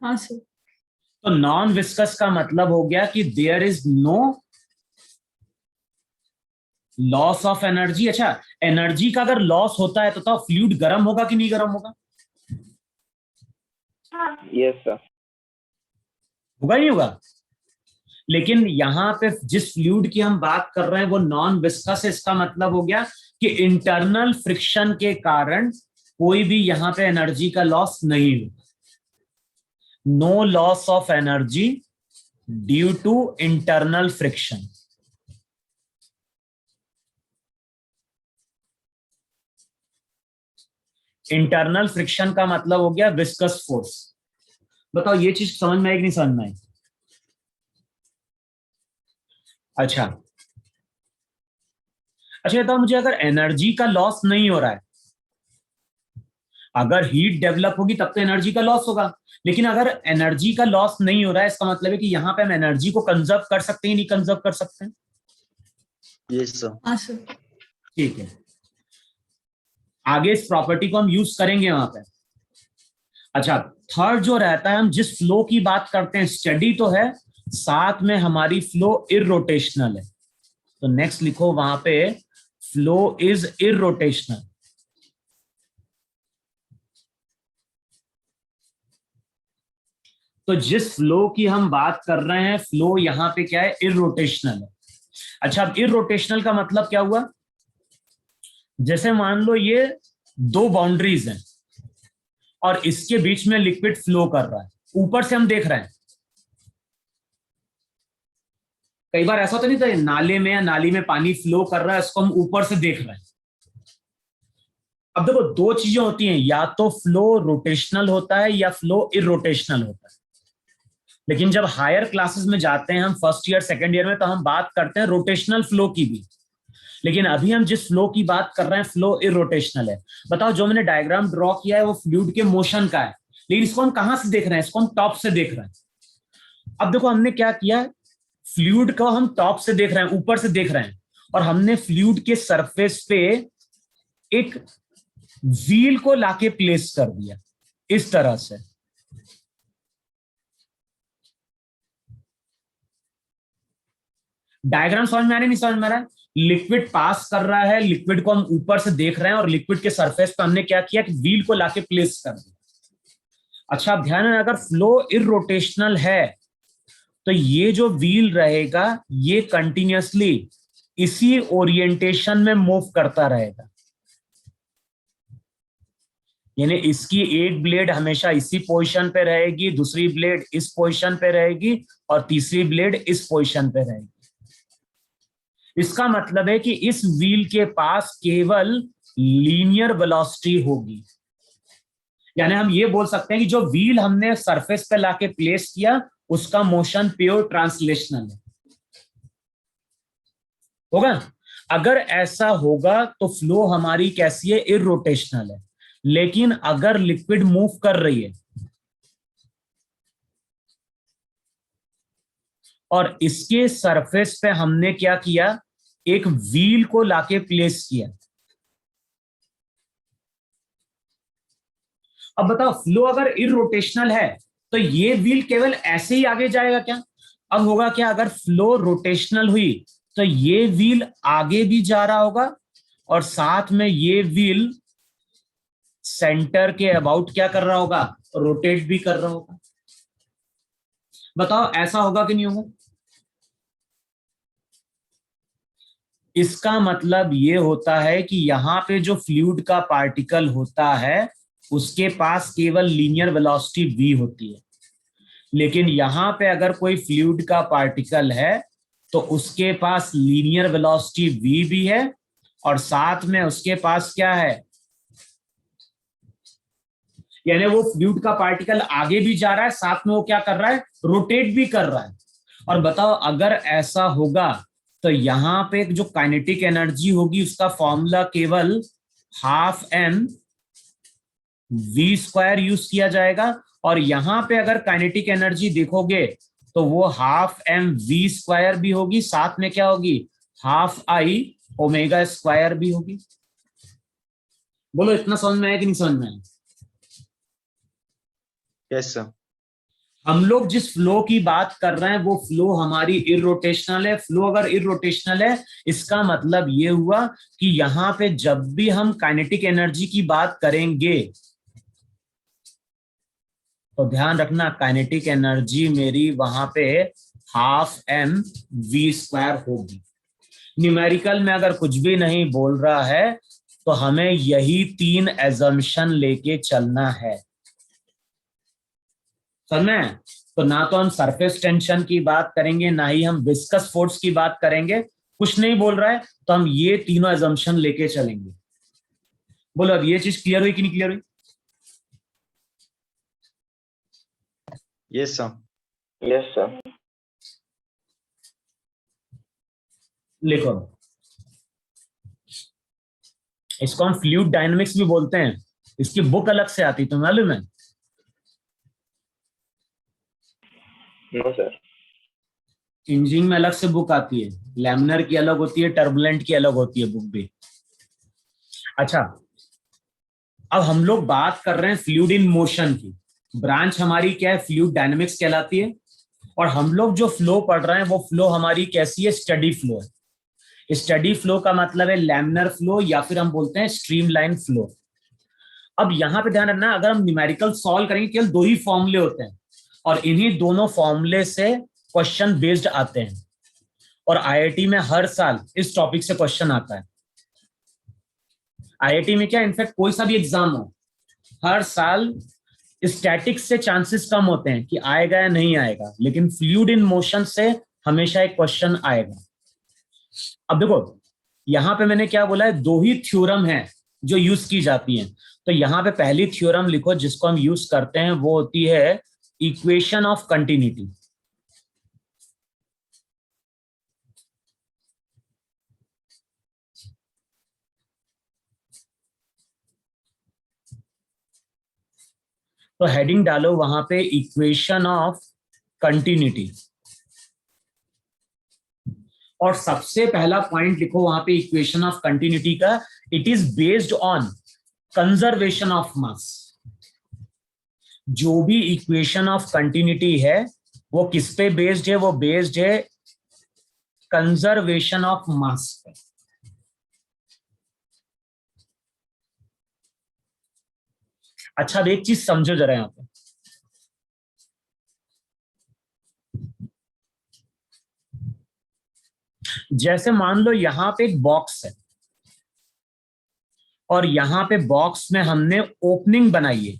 हाँ सर। तो नॉन विस्कस का मतलब हो गया कि there is no loss of energy. अच्छा, एनर्जी का अगर लॉस होता है तो फ्लूइड गर्म होगा कि नहीं गर्म होगा? Yes sir. होगा ही होगा। लेकिन यहां पे जिस फ्लूइड की हम बात कर रहे हैं वो नॉन विस्कस है, इसका मतलब हो गया कि इंटरनल फ्रिक्शन के कारण कोई भी यहां पे एनर्जी का लॉस नहीं होगा। No loss of energy due to internal friction. Internal friction का मतलब हो गया विस्कस फोर्स। बताओ ये चीज समझ में आई कि नहीं समझ में आई? अच्छा, अच्छा बताओ मुझे, अगर एनर्जी का लॉस नहीं हो रहा है, अगर हीट डेवलप होगी तब तो एनर्जी का लॉस होगा। लेकिन अगर एनर्जी का लॉस नहीं हो रहा है, इसका मतलब है कि यहां पे हम एनर्जी को कंजर्व कर सकते हैं, नहीं कंजर्व कर सकते हैं? Yes sir. हाँ सर। ठीक है, आगे इस प्रॉपर्टी को हम यूज करेंगे वहां पे। अच्छा, थर्ड जो रहता है, हम जिस फ्लो की बात करते हैं स्टेडी तो है, साथ में हमारी फ्लो इररोटेशनल है। तो नेक्स्ट लिखो वहां पे फ्लो इज इररोटेशनल। तो जिस फ्लो की हम बात कर रहे हैं, फ्लो यहां पे क्या है? इररोटेशनल है। अच्छा, अब इररोटेशनल का मतलब क्या हुआ? जैसे मान लो ये दो बाउंड्रीज हैं और इसके बीच में लिक्विड फ्लो कर रहा है, ऊपर से हम देख रहे हैं। कई बार ऐसा तो नहीं था नाले में या नाली में पानी फ्लो कर रहा है, इसको हम ऊपर से देख रहे हैं। अब देखो दो चीजें होती हैं, या तो फ्लो रोटेशनल होता है या फ्लो इररोटेशनल होता है। लेकिन जब हायर क्लासेस में जाते हैं हम, फर्स्ट ईयर सेकंड ईयर में, तो हम बात करते हैं रोटेशनल फ्लो की भी। लेकिन अभी हम जिस फ्लो की बात कर रहे हैं फ्लो इररोटेशनल है। बताओ जो मैंने डायग्राम ड्रॉ किया है वो फ्लूइड के मोशन का है, लेकिन इसको हम कहां से देख रहे हैं? इसको हम टॉप से देख रहे हैं। अब देखो हमने क्या किया, फ्लूइड को हम टॉप से देख रहे हैं, ऊपर से देख रहे हैं, और हमने फ्लूइड के सरफेस पे एक व्हील को लाके प्लेस कर दिया इस तरह से। डायग्राम समझ में आ रहा है नहीं समझ में आ रहा है? लिक्विड पास कर रहा है, लिक्विड को हम ऊपर से देख रहे हैं, और लिक्विड के सरफेस पे हमने क्या किया कि व्हील को लाके प्लेस कर दिया। अच्छा, अब ध्यान है, अगर फ्लो इररोटेशनल है तो ये जो व्हील रहेगा ये कंटिन्यूअसली इसी ओरिएंटेशन में मूव करता रहेगा। यानी इसकी एक ब्लेड हमेशा इसी पोजीशन पे रहेगी, दूसरी ब्लेड इस पोजीशन पे रहेगी, और तीसरी ब्लेड इस पोजीशन पे रहेगी। इसका मतलब है कि इस व्हील के पास केवल लीनियर वेलोसिटी होगी। यानी हम ये बोल सकते हैं कि जो व्हील हमने सरफेस पे लाके प्लेस किया उसका मोशन प्योर ट्रांसलेशनल है। होगा? अगर ऐसा होगा तो फ्लो हमारी कैसी है? इररोटेशनल है। लेकिन अगर लिक्विड मूव कर रही है और इसके सरफेस पे हमने क्या किया, एक व्हील को लाके प्लेस किया, अब बताओ फ्लो अगर इरोटेशनल है तो ये व्हील केवल ऐसे ही आगे जाएगा क्या? अब होगा क्या, अगर फ्लो रोटेशनल हुई तो ये व्हील आगे भी जा रहा होगा और साथ में ये व्हील सेंटर के अबाउट क्या कर रहा होगा, रोटेट भी कर रहा होगा। बताओ ऐसा होगा कि नहीं होगा? इसका मतलब ये होता है कि यहां पे जो फ्लूइड का पार्टिकल होता है उसके पास केवल लीनियर वेलोसिटी v होती है, लेकिन यहां पे अगर कोई फ्लूइड का पार्टिकल है तो उसके पास लीनियर वेलोसिटी v भी है और साथ में उसके पास क्या है, यानी वो फ्लूइड का पार्टिकल आगे भी जा रहा है, साथ में वो क्या कर रहा है, रोटेट भी कर रहा है। और बताओ अगर ऐसा होगा तो यहां पे जो काइनेटिक एनर्जी होगी उसका फॉर्मूला केवल half M V square use किया जाएगा, और यहां पे अगर काइनेटिक एनर्जी देखोगे तो वो हाफ एम वी स्क्वायर भी होगी, साथ में क्या होगी, हाफ आई ओमेगा स्क्वायर भी होगी। बोलो इतना समझ में आया कि नहीं समझ में आया? Yes sir. हम लोग जिस फ्लो की बात कर रहे हैं वो फ्लो हमारी इरोटेशनल है। फ्लो अगर इरोटेशनल है इसका मतलब ये हुआ कि यहां पे जब भी हम काइनेटिक एनर्जी की बात करेंगे तो ध्यान रखना काइनेटिक एनर्जी मेरी वहां पे हाफ एम वी स्क्वायर होगी। न्यूमेरिकल में अगर कुछ भी नहीं बोल रहा है तो हमें यही 3 एजम्पशन लेके चलना है, समझ में? तो ना तो हम सरफेस टेंशन की बात करेंगे ना ही हम विस्कस फोर्स की बात करेंगे, कुछ नहीं बोल रहा है तो हम ये तीनों एजम्पशन लेके चलेंगे। बोलो अब ये चीज क्लियर हुई कि नहीं क्लियर हुई? Yes sir. Yes sir. लिखो, इसको हम फ्लूइड डायनामिक्स भी बोलते हैं। इसकी बुक अलग से आती, तुम्हें मालूम है? No sir. इंजीनियरिंग में अलग से बुक आती है, लैमिनर की अलग होती है, टर्बुलेंट की अलग होती है बुक भी। अच्छा, अब हम लोग बात कर रहे हैं फ्लूइड इन मोशन की। ब्रांच हमारी क्या है, फ्लूइड डायनामिक्स कहलाती है, और हम लोग जो फ्लो पढ़ रहे हैं वो फ्लो हमारी कैसी है, स्टडी फ्लो है। स्टडी फ्लो का मतलब है लैमिनर फ्लो या फिर हम बोलते हैं स्ट्रीमलाइन फ्लो। अब यहां पे ध्यान रखना, अगर हम न्यूमेरिकल सॉल्व करेंगे केवल 2 ही फॉर्मूले होते हैं और इन्हीं दोनों फॉर्मूले से क्वेश्चन बेस्ड आते हैं, और आईआईटी में हर साल इस टॉपिक से क्वेश्चन आता है। आईआईटी में क्या, इनफैक्ट कोई सा भी एग्जाम हो हर साल स्टैटिक्स से चांसेस कम होते हैं कि आएगा या नहीं आएगा, लेकिन फ्लूइड इन मोशन से हमेशा एक क्वेश्चन आएगा। अब देखो यहां पे मैंने क्या बोला है, 2 ही थ्योरम है जो यूज की जाती हैं। तो यहां पे पहली थ्योरम लिखो जिसको हम यूज करते हैं, वो होती है इक्वेशन ऑफ कंटिन्यूटी। तो हेडिंग डालो वहां पे इक्वेशन ऑफ कंटिन्यूटी, और सबसे पहला पॉइंट लिखो वहां पे इक्वेशन ऑफ कंटिन्यूटी का, it is based on conservation of mass. जो भी इक्वेशन ऑफ कंटिन्यूटी है वो किस पे बेस्ड है, वो बेस्ड है कंजर्वेशन ऑफ मास पे। अच्छा अब एक चीज समझो जरा यहां पे, जैसे मान लो यहां पे एक बॉक्स है और यहां पे बॉक्स में हमने ओपनिंग बनाई है।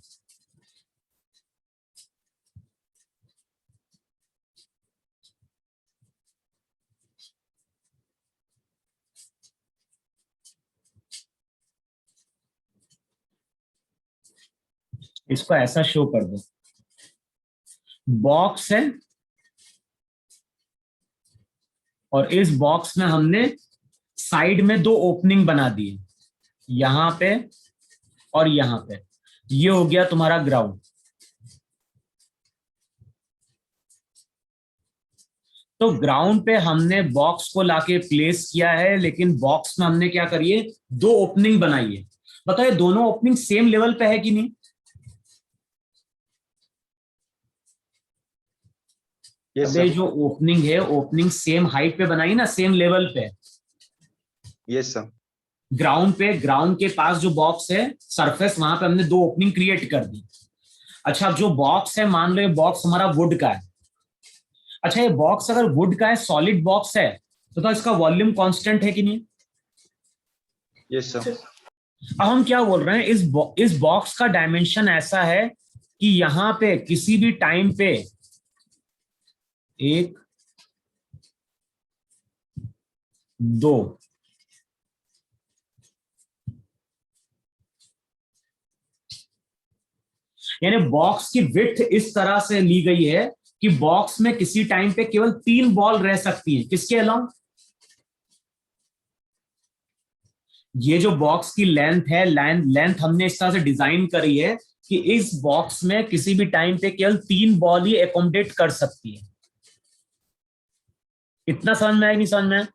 इसको ऐसा शो कर दो, बॉक्स है और इस बॉक्स में हमने साइड में 2 ओपनिंग बना दिए, यहां पे और यहां पे। ये हो गया तुम्हारा ग्राउंड। तो ग्राउंड पे हमने बॉक्स को लाके प्लेस किया है, लेकिन बॉक्स में हमने क्या करी है, 2 ओपनिंग बनाई है। बताओ ये दोनों ओपनिंग सेम लेवल पे है कि नहीं? Yes, अब ये sir. जो ओपनिंग है, ओपनिंग सेम हाइट पे बनाई ना, सेम लेवल पे, Yes, sir. ग्राउंड पे, ग्राउंड के पास जो बॉक्स है सरफेस, वहां पे हमने 2 ओपनिंग क्रिएट कर दी। अच्छा, अब जो बॉक्स है, मान लो ये बॉक्स हमारा वुड का है। अच्छा, ये बॉक्स अगर वुड का है, सॉलिड बॉक्स है, तो इसका वॉल्यूम कांस्टेंट है कि नहीं? Yes, sir. अब हम क्या बोल रहे हैं, इस बॉक्स का डायमेंशन ऐसा है कि यहां पे किसी भी टाइम पे 1 2 यानी बॉक्स की विड्थ इस तरह से ली गई है कि बॉक्स में किसी टाइम पे केवल 3 बॉल रह सकती हैं। किसके अलावा? ये जो बॉक्स की लेंथ है, लेंथ हमने इस तरह से डिजाइन करी है कि इस बॉक्स में किसी भी टाइम पे केवल 3 बॉल ही एकोमोडेट कर सकती है। इतना समझ में आया, नहीं समझ में आया?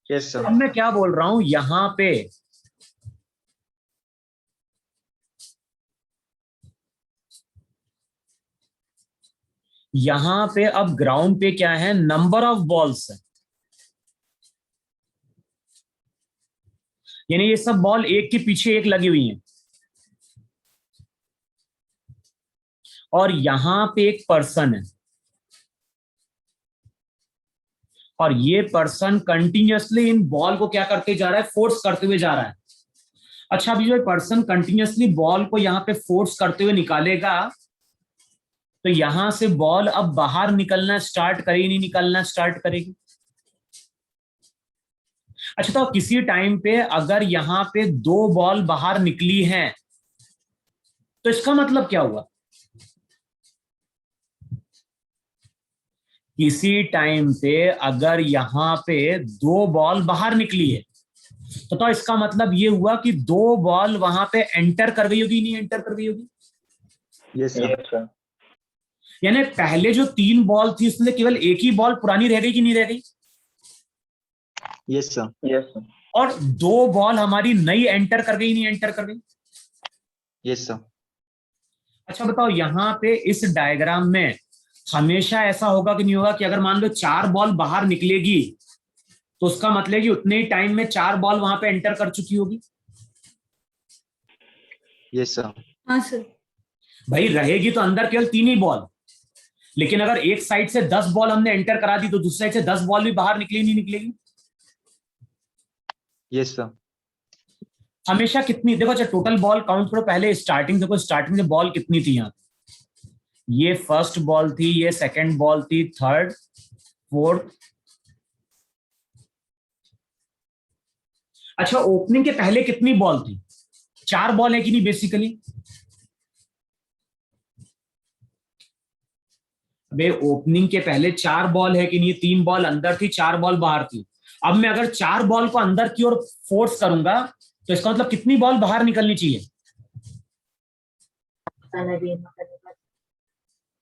Yes, sir. अब मैं क्या बोल रहा हूं, यहां पे अब ग्राउंड पे क्या है, नंबर ऑफ बॉल्स है। यानी ये सब बॉल एक के पीछे एक लगी हुई हैं, और यहां पे एक पर्सन है, और ये पर्सन कंटिन्यूअसली इन बॉल को क्या करते जा रहा है, फोर्स करते हुए जा रहा है। अच्छा, अभी जो पर्सन कंटिन्यूअसली बॉल को यहां पे फोर्स करते हुए निकालेगा, तो यहां से बॉल अब बाहर निकलना स्टार्ट करेगी, नहीं निकलना स्टार्ट करेगी? अच्छा, तो किसी टाइम पे अगर यहां पे 2 बॉल बाहर निकली हैं, तो इसका मतलब क्या हुआ? किसी टाइम पे अगर यहां पे 2 बॉल बाहर निकली है, तो इसका मतलब ये हुआ कि 2 बॉल वहां पे एंटर कर गई होगी, नहीं एंटर कर गई होगी? Yes, sir. Yes, sir. यानी पहले जो 3 बॉल थी उसमें केवल एक ही बॉल पुरानी रह गई कि नहीं रह गई? Yes, sir. Yes, sir. और 2 बॉल हमारी नई एंटर कर गई, नहीं एंटर कर गई? Yes, sir. अच्छा बताओ, यहां पे इस डायग्राम में हमेशा ऐसा होगा कि नहीं होगा कि अगर मान लो 4 बॉल बाहर निकलेगी, तो उसका मतलब कि उतने ही टाइम में 4 बॉल वहां पे एंटर कर चुकी होगी? Yes, sir. हाँ सर। भाई रहेगी तो अंदर केवल 3 ही बॉल, लेकिन अगर एक साइड से 10 बॉल हमने एंटर करा दी, तो दूसरी साइड से 10 बॉल भी बाहर निकली, नहीं निकलेगी? Yes, sir. हमेशा कितनी, देखो, अच्छा टोटल बॉल काउंट करो पहले, स्टार्टिंग देखो, स्टार्टिंग में बॉल कितनी थी यहाँ? ये फर्स्ट बॉल थी, ये सेकंड बॉल थी, थर्ड, फोर्थ। अच्छा, ओपनिंग के पहले कितनी बॉल थी? 4 बॉल है कि नहीं बेसिकली? अबे ओपनिंग के पहले 4 बॉल है कि नहीं? 3 बॉल अंदर थी, 4 बॉल बाहर थी। अब मैं अगर 4 बॉल को अंदर की ओर फोर्स करूंगा, तो इसका मतलब कितनी बॉल बाहर निकलनी चाहिए?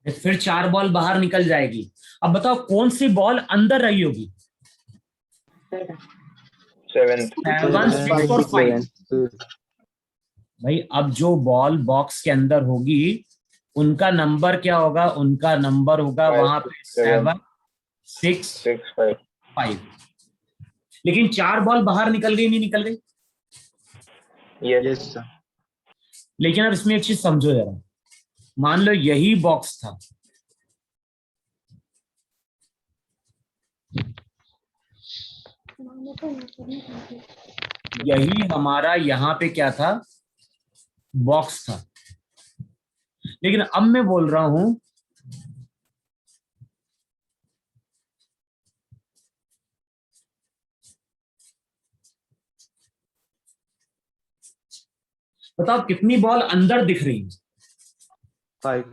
फिर 4 बॉल बाहर निकल जाएगी। अब बताओ कौन सी बॉल अंदर रही होगी? 7th. 7, 6 और 5। भाई अब जो बॉल बॉक्स के अंदर होगी, उनका नंबर क्या होगा? उनका नंबर होगा 5, वहां पे 7, 6, 6, 5. 5। लेकिन 4 बॉल बाहर निकल गई, नहीं निकल गई? Yes. Yes, sir. लेकिन अब इसमें एक चीज समझो जरा, मान लो यही बॉक्स था, यही हमारा यहां पे क्या था, बॉक्स था। लेकिन अब मैं बोल रहा हूं, बताओ कितनी बॉल अंदर दिख रही है? 5.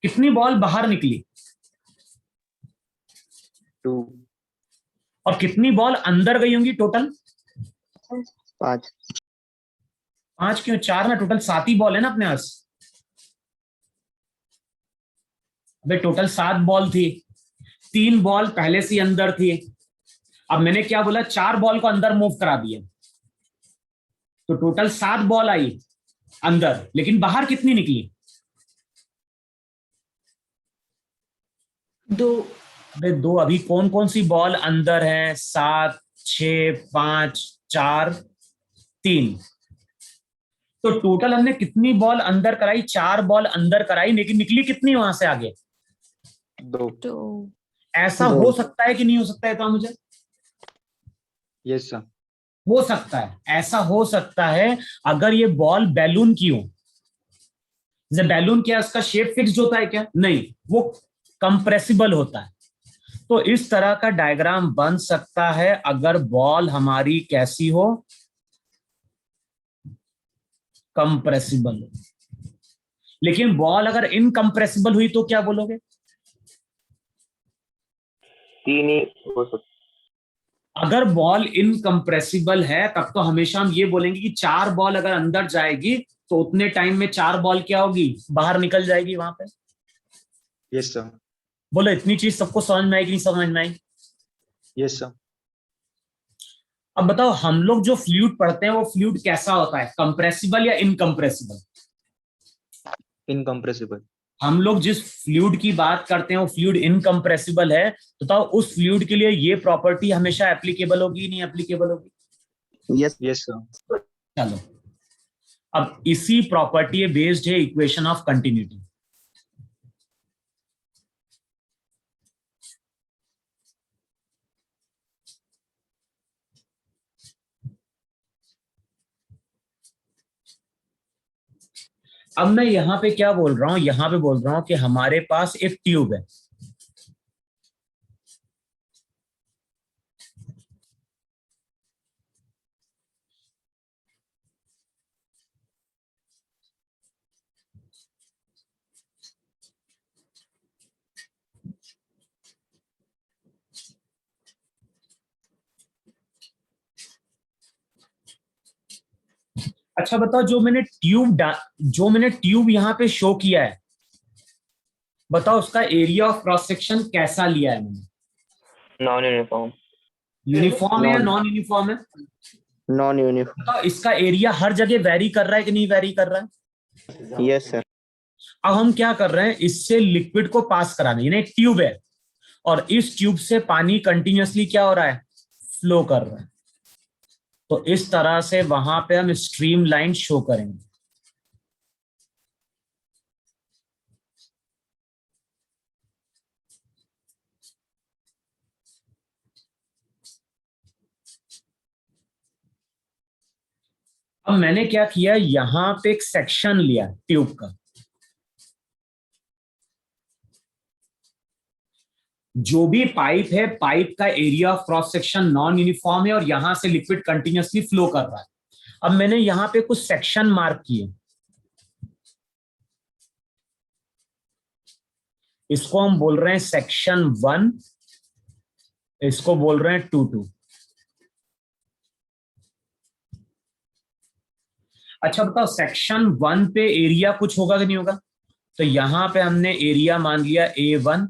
कितनी बॉल बाहर निकली? 2. और कितनी बॉल अंदर गई होंगी टोटल? 5. 5 क्यों, 4 ना, टोटल 7 ही बॉल है ना अपने पास। अबे टोटल 7 बॉल थी, 3 बॉल पहले से अंदर थी, अब मैंने क्या बोला, 4 बॉल को अंदर मूव करा दिए, तो टोटल 7 बॉल आई अंदर, लेकिन बाहर कितनी निकली? 2। अबे 2। अभी कौन कौन सी बॉल अंदर है? 7, 6, 5, 4, 3। तो टोटल हमने कितनी बॉल अंदर कराई? 4 बॉल अंदर कराई, लेकिन निकली कितनी वहां से आगे? 2। तो ऐसा दो। हो सकता है कि नहीं हो सकता है? तो मुझे यस सर। हो सकता है, ऐसा हो सकता है अगर ये बॉल बैलून की हो। जैसे बैलून क्या, उसका शेप फिक्स्ड होता है क्या? नहीं, वो कंप्रेसिबल होता है। तो इस तरह का डायग्राम बन सकता है अगर बॉल हमारी कैसी हो, कंप्रेसिबल हो। लेकिन बॉल अगर इनकंप्रेसिबल हुई तो क्या बोलोगे? 3 ही हो सकता। अगर बॉल इनकंप्रेसिबल है तब तो हमेशा हम ये बोलेंगे कि 4 बॉल अगर अंदर जाएगी तो उतने टाइम में 4 बॉल क्या होगी? बाहर निकल जाएगी वहां पे। Yes sir. बोलो, इतनी चीज सबको समझ में आई कि नहीं समझ में आई? Yes sir. अब बताओ, हम लोग जो फ्लूइड पढ़ते हैं वो फ्लूइड कैसा होता है, कंप्रेसिबल या इनकंप्रेसिबल? इनकम्प्रेसिबल। हम लोग जिस फ्लूइड की बात करते हैं वो फ्लूइड इनकंप्रेसिबल है, तो बताओ उस फ्लूइड के लिए ये प्रॉपर्टी हमेशा एप्लीकेबल होगी नहीं एप्लीकेबल होगी? Yes yes sir. चलो, अब इसी प्रॉपर्टी बेस्ड है इक्वेशन ऑफ कंटिन्यूटी। अब मैं यहां पे क्या बोल रहा हूं, यहां पे बोल रहा हूं कि हमारे पास एक ट्यूब है। अच्छा बताओ, जो मैंने ट्यूब यहां पे शो किया है, बताओ उसका एरिया ऑफ क्रॉस सेक्शन कैसा लिया है मैंने? Non uniform. यूनिफॉर्म है या नॉन नॉन यूनिफॉर्म है? Non uniform. बताओ इसका एरिया हर जगह वेरी कर रहा है कि नहीं वेरी कर रहा है? Yes sir. अब हम क्या कर रहे हैं, इससे लिक्विड को पास कराने, यानी एक ट्यूब है और इस ट्यूब से पानी कंटिन्यूअसली क्या हो रहा है? फ्लो कर रहा है। तो इस तरह से वहां पे हम स्ट्रीम लाइन शो करेंगे। अब मैंने क्या किया, यहां पे एक सेक्शन लिया ट्यूब का। जो भी पाइप है, पाइप का area of cross section non uniform है और यहां से लिक्विड कंटिन्यूअसली फ्लो कर रहा है। अब मैंने यहां पे कुछ सेक्शन मार्क किए, इसको हम बोल रहे हैं सेक्शन 1, इसको बोल रहे हैं 2, 2। अच्छा बताओ, सेक्शन 1 पे एरिया कुछ होगा कि नहीं होगा? तो यहां पे हमने एरिया मान लिया A1।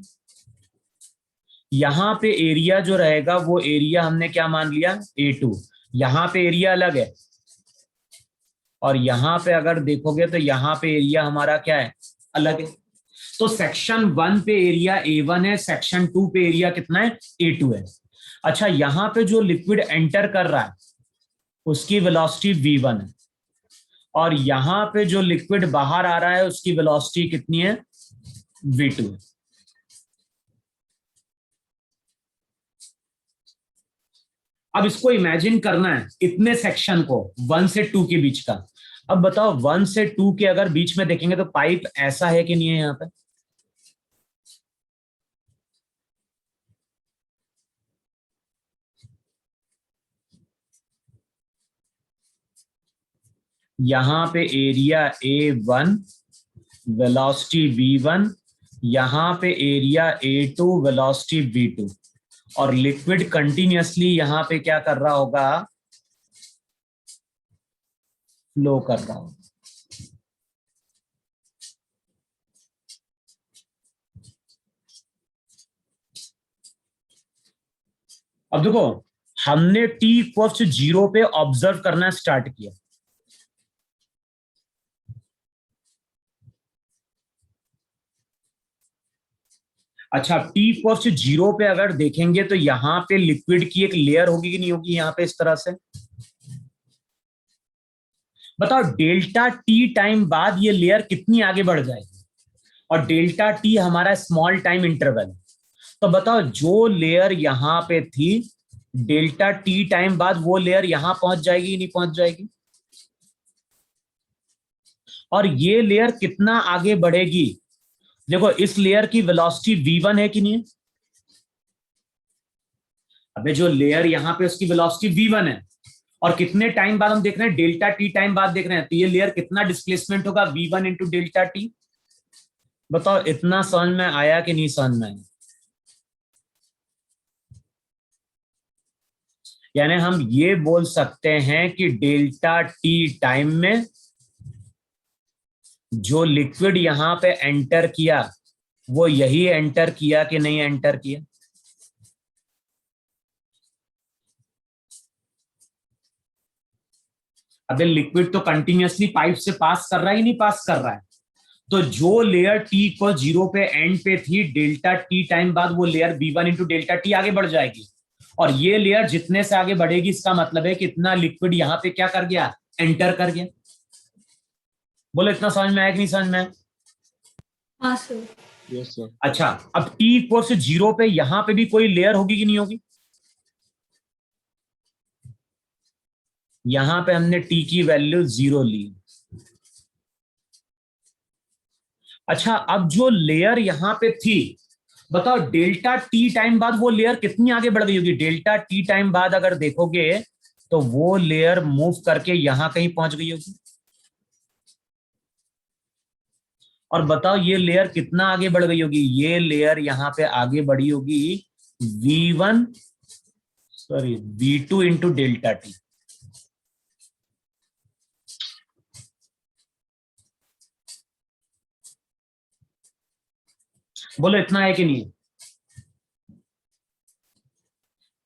यहां पे एरिया जो रहेगा वो एरिया हमने क्या मान लिया? A2। यहां पे एरिया अलग है और यहां पे अगर देखोगे तो यहां पे एरिया हमारा क्या है? अलग है। तो सेक्शन 1 पे एरिया A1 है, सेक्शन 2 पे एरिया कितना है? A2 है। अच्छा, यहां पे जो लिक्विड एंटर कर रहा है उसकी वेलोसिटी V1 है और यहां पे जो लिक्विड बाहर आ रहा है उसकी वेलोसिटी कितनी है? V2 है। अब इसको इमेजिन करना है इतने सेक्शन को 1 से 2 के बीच का। अब बताओ 1 से 2 के अगर बीच में देखेंगे तो पाइप ऐसा है कि नहीं है? यहां पे यहां पे एरिया A1, वेलोसिटी V1, यहां पे एरिया A2, वेलोसिटी V2 और लिक्विड कंटिन्यूअसली यहां पे क्या कर रहा होगा? फ्लो कर रहा होगा। अब देखो, हमने t इक्वल्स टू 0 पे ऑब्जर्व करना स्टार्ट किया। अच्छा, t इक्वल्स टू 0 पे अगर देखेंगे तो यहां पे लिक्विड की एक लेयर होगी कि नहीं होगी, यहां पे इस तरह से। बताओ डेल्टा टी टाइम बाद ये लेयर कितनी आगे बढ़ जाएगी, और डेल्टा टी हमारा स्मॉल टाइम इंटरवल। तो बताओ जो लेयर यहां पे थी, डेल्टा टी टाइम बाद वो लेयर यहां पहुंच जाएगी नहीं पहुंच जाएगी, और ये लेयर कितना आगे बढ़ेगी। देखो इस लेयर की वेलोसिटी v1 है कि नहीं है। अबे जो लेयर यहां पे उसकी वेलोसिटी v1 है, और कितने टाइम बाद हम देख रहे हैं, डेल्टा टी टाइम बाद देख रहे हैं, तो ये लेयर कितना डिस्प्लेसमेंट होगा, v1 इंटू डेल्टा टी। बताओ इतना समझ में आया कि नहीं समझ में आया। यानी हम ये बोल सकते हैं कि डेल्टा टी टाइम में जो लिक्विड यहां पे एंटर किया वो यही एंटर किया कि नहीं एंटर किया। अबे लिक्विड तो कंटिन्यूअसली पाइप से पास कर रहा है ही नहीं पास कर रहा है। तो जो लेयर t को 0 पे एंड पे थी, डेल्टा टी टाइम बाद वो layer v1 into delta T आगे बढ़ जाएगी, और ये लेयर जितने से आगे बढ़ेगी इसका मतलब है कि इतना लिक्विड यहां पे क्या कर गया, एंटर कर गया। बोलो इतना समझ में आया कि नहीं समझ में आया। हाँ सर। Yes, sir. अच्छा, अब t इक्वल से 0 पे यहां पे भी कोई लेयर होगी कि नहीं होगी। यहां पे हमने t की वैल्यू 0 ली। अच्छा, अब जो लेयर यहां पे थी, बताओ डेल्टा टी टाइम बाद वो लेयर कितनी आगे बढ़ गई होगी। डेल्टा टी टाइम बाद अगर देखोगे तो वो लेयर मूव करके यहां कहीं पहुंच गई होगी, और बताओ ये लेयर कितना आगे बढ़ गई होगी। ये लेयर यहां पे आगे बढ़ी होगी v1 sorry v2 into delta T. बोलो इतना है कि नहीं है।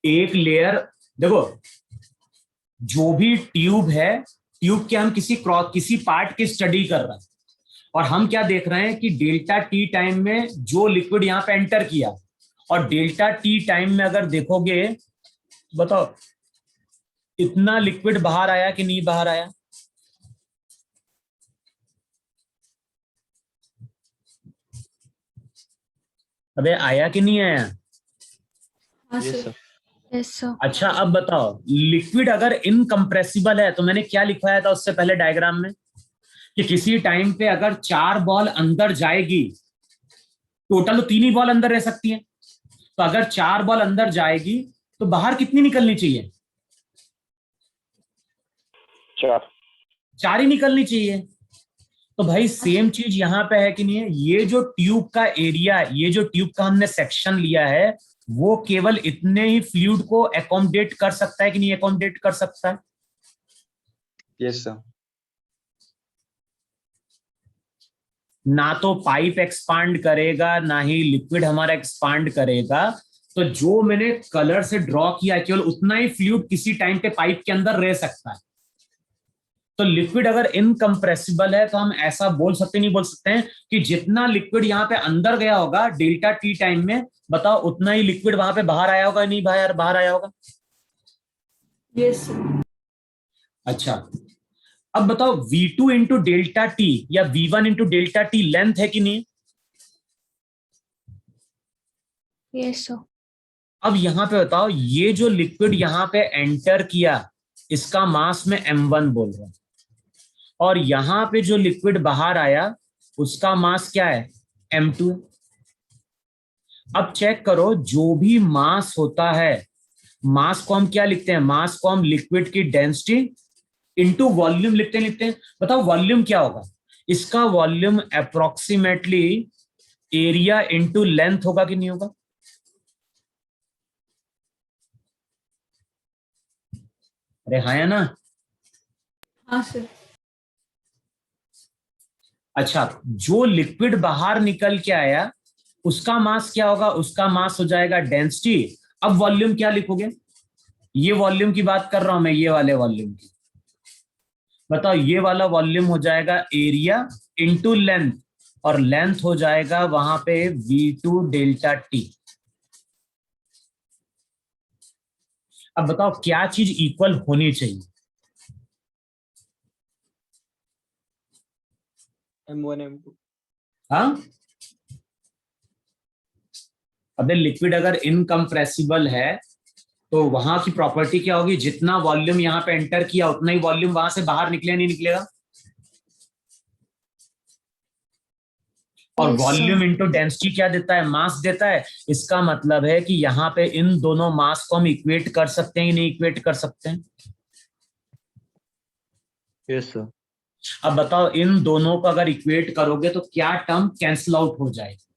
एक लेयर देखो, जो भी ट्यूब है, ट्यूब के हम किसी पार्ट की स्टडी कर रहे हैं, और हम क्या देख रहे हैं कि डेल्टा टी टाइम में जो लिक्विड यहां पे एंटर किया, और डेल्टा टी टाइम में अगर देखोगे, बताओ इतना लिक्विड बाहर आया कि नहीं बाहर आया। अबे आया कि नहीं आया। हाँ Yes, sir. sir. Yes sir. अच्छा अब बताओ, लिक्विड अगर इनकम्प्रेसिबल है, तो मैंने क्या लिखवाया था उससे पहले डायग्राम में, कि किसी टाइम पे अगर 4 बॉल अंदर जाएगी, टोटल तो 3 ही बॉल अंदर रह सकती है, तो अगर 4 बॉल अंदर जाएगी तो बाहर कितनी निकलनी चाहिए, 4। 4 ही निकलनी चाहिए। तो भाई सेम चीज यहां पे है कि नहीं है। ये जो ट्यूब का एरिया, ये जो ट्यूब का हमने सेक्शन लिया है, वो केवल इतने ही फ्लूइड को एकोमोडेट कर सकता है कि नहीं एकोमोडेट कर सकता है। Yes, sir. ना तो पाइप एक्सपांड करेगा, ना ही लिक्विड हमारा एक्सपांड करेगा। तो जो मैंने कलर से ड्रॉ किया है, केवल उतना ही फ्लूइड किसी टाइम पे पाइप के अंदर रह सकता है। तो लिक्विड अगर इनकम्प्रेसिबल है, तो हम ऐसा बोल सकते नहीं बोल सकते हैं कि जितना लिक्विड यहां पे अंदर गया होगा डेल्टा टी टाइम में, बताओ उतना ही लिक्विड वहां पे बाहर आया होगा नहीं बाहर आया होगा। Yes sir. अच्छा, अब बताओ v2 इंटू डेल्टा टी या v1 into delta T length है कि नहीं। Yes sir. अब यहां पे बताओ, ये जो लिक्विड यहां पे एंटर किया, इसका मास में m1 बोल रहा हूं, और यहां पे जो लिक्विड बाहर आया उसका मास क्या है, m2। अब चेक करो, जो भी मास होता है, मास को हम क्या लिखते हैं, मास को हम लिक्विड की डेंसिटी इनटू वॉल्यूम लिखते हैं। बताओ वॉल्यूम क्या होगा, इसका volume approximately area into length होगा कि नहीं होगा। अरे हाँ या ना। हाँ सर। अच्छा, जो लिक्विड बाहर निकल के आया उसका मास क्या होगा, उसका मास हो जाएगा डेंसिटी। अब वॉल्यूम क्या लिखोगे, ये वॉल्यूम की बात कर रहा हूं मैं, ये वाले वॉल्यूम की। बताओ, ये वाला वॉल्यूम हो जाएगा एरिया इंटू लेंथ, और लेंथ हो जाएगा वहां पे V2 डेल्टा टी। अब बताओ क्या चीज इक्वल होनी चाहिए? M1 M2। हाँ, अबे लिक्विड अगर इनकम्प्रेसिबल है तो वहां की प्रॉपर्टी क्या होगी? जितना वॉल्यूम यहाँ पे एंटर किया उतना ही वॉल्यूम वहां से बाहर निकले, नहीं निकलेगा? और Yes, sir. Volume into density क्या देता है? मास देता है। इसका मतलब है कि यहाँ पे इन दोनों मास को हम इक्वेट कर सकते हैं, नहीं इक्वेट कर सकते हैं? Yes sir. अब बताओ, इन दोनों को अगर इक्वेट करोगे तो क्या टर्म कैंसिल आउट हो जाएगी?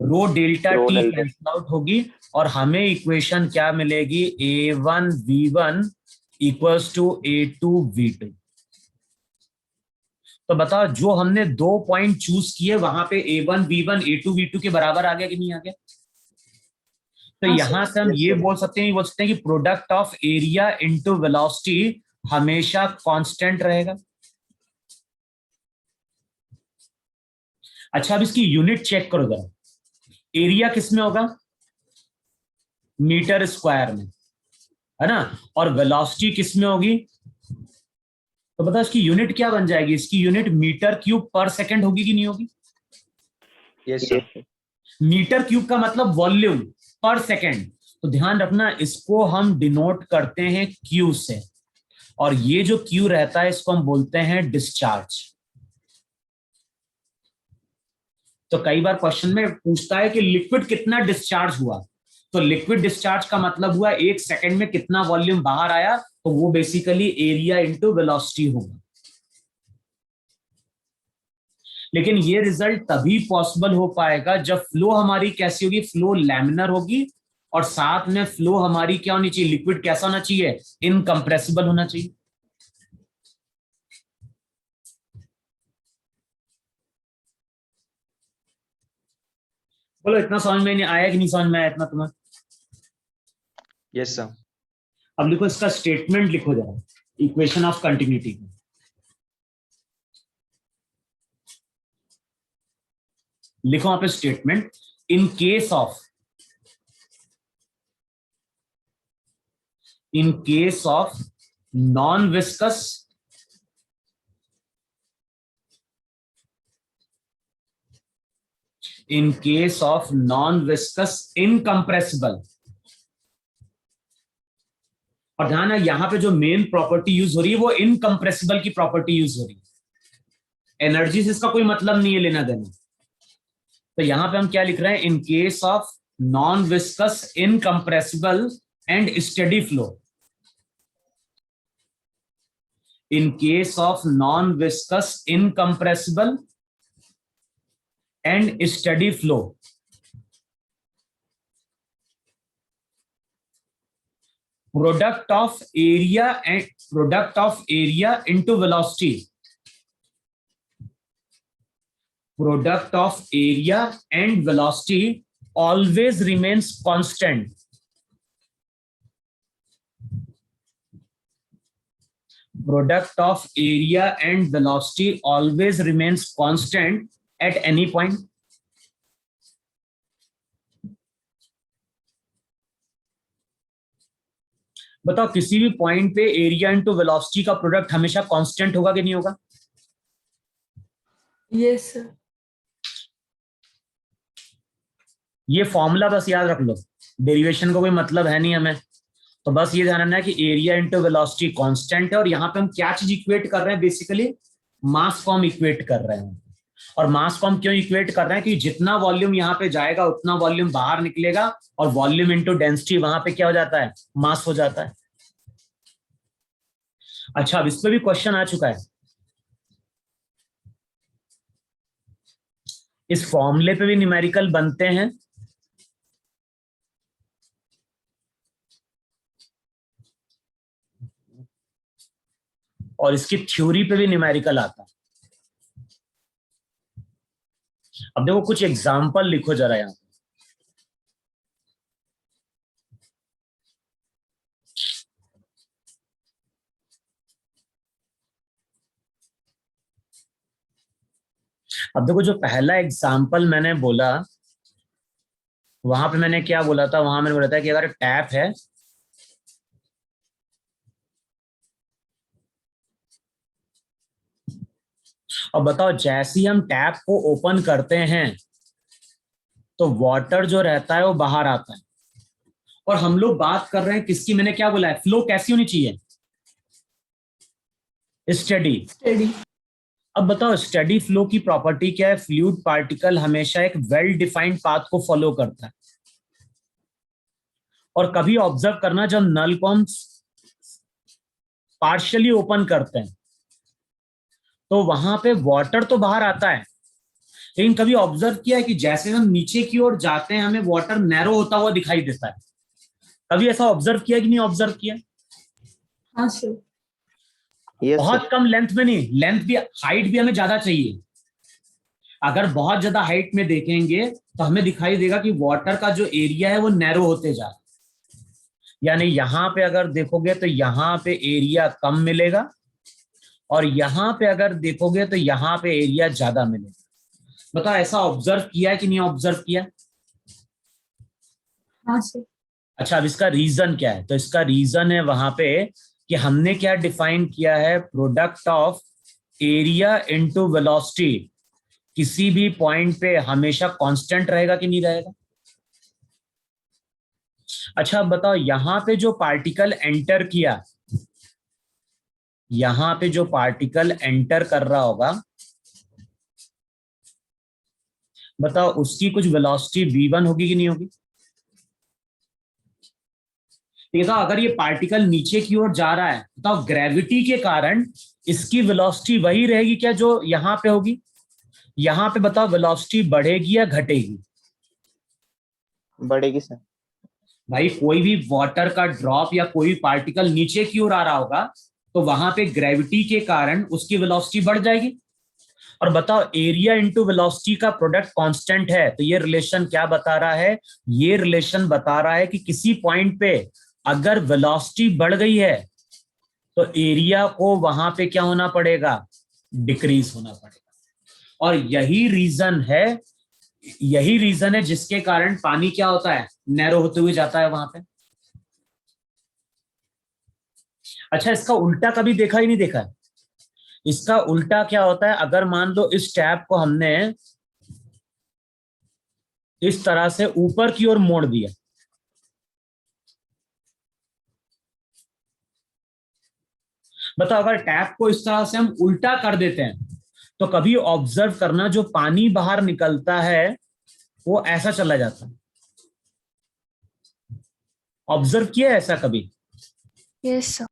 Rho delta rho T delta. Cancel out होगी, और हमें इक्वेशन क्या मिलेगी? A1V1 equals to A2V2। तो बताओ, जो हमने 2 पॉइंट चूज किए वहां पे A1V1 A2V2 के बराबर आ गया कि नहीं आ गया? तो हाँ यहां सर। से हम Yes, ये sir. बोल सकते हैं कि product of area into velocity हमेशा कांस्टेंट रहेगा। अच्छा, अब इसकी यूनिट चेक करो जरा। एरिया किस में होगा? मीटर स्क्वायर में, है ना? और वेलोसिटी किस में होगी? तो बताओ इसकी यूनिट क्या बन जाएगी? इसकी unit meter cube per second होगी कि नहीं होगी? Yes sir. Yes sir. Meter cube का मतलब वॉल्यूम पर सेकंड। तो ध्यान रखना, इसको हम डिनोट करते हैं क्यू से, और ये जो क्यू रहता है इसको हम बोलते हैं डिस्चार्ज। तो कई बार क्वेश्चन में पूछता है कि लिक्विड कितना डिस्चार्ज हुआ, तो लिक्विड डिस्चार्ज का मतलब हुआ 1 सेकंड में कितना वॉल्यूम बाहर आया, तो वो बेसिकली एरिया इंटू वेलोसिटी होगा। लेकिन ये रिजल्ट तभी पॉसिबल हो पाएगा जब फ्लो हमारी कैसी होगी? फ्लो लैमिनर होगी, और साथ में फ्लो हमारी क्या होनी चाहिए? लिक्विड कैसा होना चाहिए? इनकंप्रेसिबल होना चाहिए। बोलो, इतना समझ में नहीं आया कि नहीं समझ में आया इतना तुम्हें? Yes sir. अब लिखो, इसका स्टेटमेंट लिखो जरा, इक्वेशन ऑफ कंटिन्यूटी। लिखो वहां पे statement, in case of non viscous incompressible. और ध्यान है, यहां पे जो मेन प्रॉपर्टी यूज हो रही है वो इनकंप्रेसिबल की प्रॉपर्टी यूज हो रही है। एनर्जी से इसका कोई मतलब नहीं है, लेना देना। तो यहां पे हम क्या लिख रहे हैं? In case of non viscous incompressible and steady flow. In case of non viscous incompressible and steady flow, product of area into velocity, product of area and velocity always remains constant. Product of area and velocity always remains constant at any point. बताओ, किसी भी पॉइंट पे एरिया इंटू वेलोसिटी का प्रोडक्ट हमेशा कांस्टेंट होगा कि नहीं होगा? Yes sir. ये फॉर्मूला बस याद रख लो, डेरिवेशन का कोई मतलब है नहीं हमें। तो बस ये ध्यान रखना है कि एरिया इंटू वेलोसिटी कांस्टेंट है, और यहाँ पे हम क्या चीज इक्वेट कर रहे हैं? बेसिकली मास को हम इक्वेट कर रहे हैं। और मास को हम क्यों इक्वेट कर रहे हैं? कि जितना वॉल्यूम यहाँ पे जाएगा उतना वॉल्यूम बाहर निकलेगा, और वॉल्यूम इंटू डेंसिटी वहां पे क्या हो जाता है? मास हो जाता है। अच्छा, अब इस पे भी क्वेश्चन आ चुका है। इस फॉर्मूले पे भी न्यूमेरिकल बनते हैं, और इसकी थ्योरी पे भी न्यूमेरिकल आता है। अब देखो, कुछ एग्जांपल लिखो जरा यहां। अब देखो, जो पहला एग्जाम्पल मैंने बोला, वहां पे मैंने क्या बोला था? वहां मैंने बोला था कि अगर टैप है, और बताओ जैसे ही हम टैप को ओपन करते हैं तो वाटर जो रहता है वो बाहर आता है, और हम लोग बात कर रहे हैं किसकी? मैंने क्या बोला है? फ्लो कैसी होनी चाहिए? स्टडी। स्टडी। अब बताओ स्टडी फ्लो की प्रॉपर्टी क्या है? फ्लूइड पार्टिकल हमेशा एक वेल डिफाइंड पाथ को फॉलो करता है। और कभी ऑब्जर्व करना, जब नल को हम पार्शियली ओपन करते हैं तो वहां पे वाटर तो बाहर आता है, लेकिन कभी ऑब्जर्व किया है कि जैसे हम नीचे की ओर जाते हैं हमें वाटर नैरो होता हुआ दिखाई देता है? कभी ऐसा ऑब्जर्व किया कि नहीं ऑब्जर्व किया? हाँ सर। Yes, sir. बहुत कम लेंथ में नहीं, लेंथ भी, हाइट भी हमें ज्यादा चाहिए। अगर बहुत ज्यादा हाइट में देखेंगे तो हमें दिखाई देगा कि वाटर का जो एरिया है वो नैरो होते जा रहा है। यानी यहां पे अगर देखोगे तो यहां पे एरिया कम मिलेगा, और यहां पे अगर देखोगे तो यहां पे एरिया ज्यादा मिलेगा। बताओ ऐसा ऑब्जर्व किया है कि नहीं ऑब्जर्व किया? हाँ सर। अच्छा, अब इसका रीजन क्या है? तो इसका रीजन है वहां पे कि हमने क्या डिफाइन किया है? Product of area into velocity किसी भी पॉइंट पे हमेशा कांस्टेंट रहेगा कि नहीं रहेगा? अच्छा, अब बताओ यहां पे जो पार्टिकल एंटर किया, यहां पे जो पार्टिकल एंटर कर रहा होगा, बताओ उसकी कुछ वेलोसिटी v1 होगी कि नहीं होगी? देखो, अगर ये पार्टिकल नीचे की ओर जा रहा है, बताओ ग्रेविटी के कारण इसकी वेलोसिटी वही रहेगी क्या जो यहां पे होगी? यहां पे बताओ वेलोसिटी बढ़ेगी या घटेगी? बढ़ेगी सर। भाई कोई भी वाटर का ड्रॉप या कोई पार्टिकल नीचे की ओर आ रहा होगा तो वहां पे ग्रेविटी के कारण उसकी वेलोसिटी बढ़ जाएगी। और बताओ एरिया इंटू वेलोसिटी का प्रोडक्ट कांस्टेंट है, तो ये रिलेशन क्या बता रहा है? ये रिलेशन बता रहा है कि किसी पॉइंट पे अगर वेलोसिटी बढ़ गई है तो एरिया को वहां पे क्या होना पड़ेगा? डिक्रीज होना पड़ेगा। और यही रीजन है जिसके कारण पानी क्या होता है? नैरो होते हुए जाता है वहां पे। अच्छा, इसका उल्टा कभी देखा ही नहीं देखा है? इसका उल्टा क्या होता है? अगर मान लो इस टैप को हमने इस तरह से ऊपर की ओर मोड़ दिया, बताओ अगर टैप को इस तरह से हम उल्टा कर देते हैं तो कभी ऑब्जर्व करना, जो पानी बाहर निकलता है वो ऐसा चला जाता है। ऑब्जर्व किया है ऐसा कभी? Yes, sir.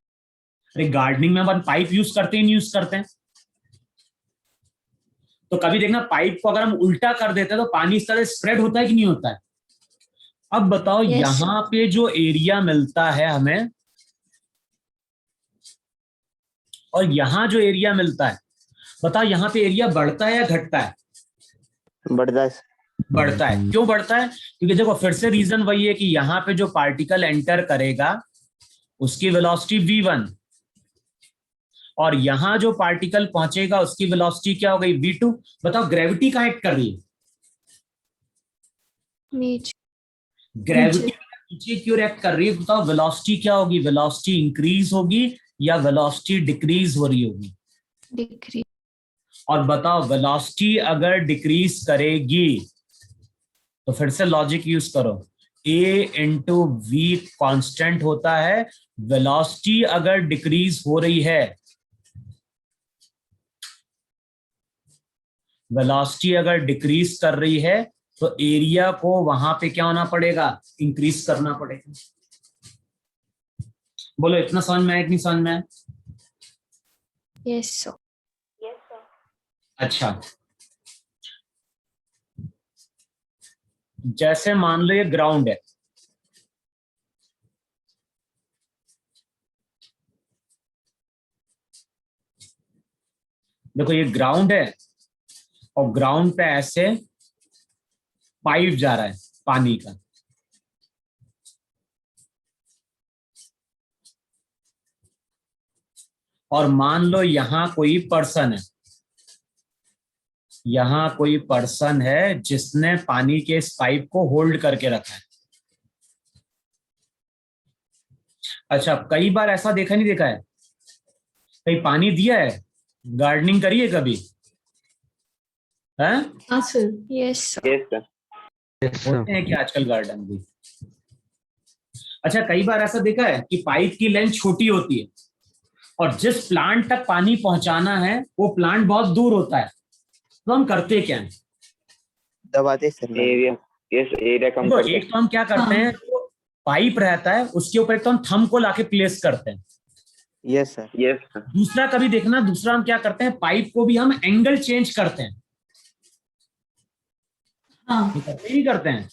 अरे गार्डनिंग में अपन पाइप यूज करते हैं नहीं यूज करते हैं? तो कभी देखना पाइप को अगर हम उल्टा कर देते हैं तो पानी इस तरह स्प्रेड होता है कि नहीं होता है? अब बताओ Yes, यहां पे जो एरिया मिलता है हमें, और यहां जो एरिया मिलता है, बताओ यहां पे एरिया बढ़ता है या घटता है? बढ़ता है सर। बढ़ता है। क्यों बढ़ता है? क्योंकि देखो फिर से रीजन वही है कि यहां पे जो पार्टिकल एंटर करेगा उसकी वेलोसिटी v1, और यहां जो पार्टिकल पहुंचेगा उसकी वेलोसिटी क्या हो गई? v2। बताओ ग्रेविटी कहां एक्ट कर रही है? नीचे. ग्रेविटी नीचे की ओर एक्ट कर रही है। बताओ वेलोसिटी क्या होगी? वेलोसिटी इंक्रीज होगी या वेलोसिटी डिक्रीज हो रही होगी? Decrease. और बताओ वेलोसिटी अगर डिक्रीज करेगी तो फिर से लॉजिक यूज करो, a इंटू वी कॉन्स्टेंट होता है। वेलोसिटी अगर डिक्रीज हो रही है, वेलोसिटी अगर डिक्रीज कर रही है तो एरिया को वहां पे क्या होना पड़ेगा? इंक्रीज करना पड़ेगा। बोलो इतना समझ में आया कि नहीं समझ में आया? Yes, sir. अच्छा, जैसे मान लो ये ग्राउंड है, देखो ये ग्राउंड है, और ग्राउंड पे ऐसे पाइप जा रहा है पानी का। और मान लो यहां कोई पर्सन है, यहाँ कोई पर्सन है जिसने पानी के इस पाइप को होल्ड करके रखा है। अच्छा, कई बार ऐसा देखा नहीं देखा है, कहीं पानी दिया है, गार्डनिंग करी है कभी है? हाँ sir. Yes, sir. Yes sir. होते हैं कि आजकल गार्डन भी। अच्छा, कई बार ऐसा देखा है कि पाइप की लेंथ छोटी होती है और जिस प्लांट तक पानी पहुंचाना है वो प्लांट बहुत दूर होता है, तो हम करते क्या है? दबाते सर। एरिया, यस एरिया कम तो करते एक तो हम क्या करते हैं, जो पाइप रहता है उसके ऊपर एक तो हम थंब को लाके प्लेस करते हैं। Yes sir. Yes sir. दूसरा कभी देखना, दूसरा हम क्या करते हैं, पाइप को भी हम एंगल चेंज करते हैं। हाँ नहीं करते हैं?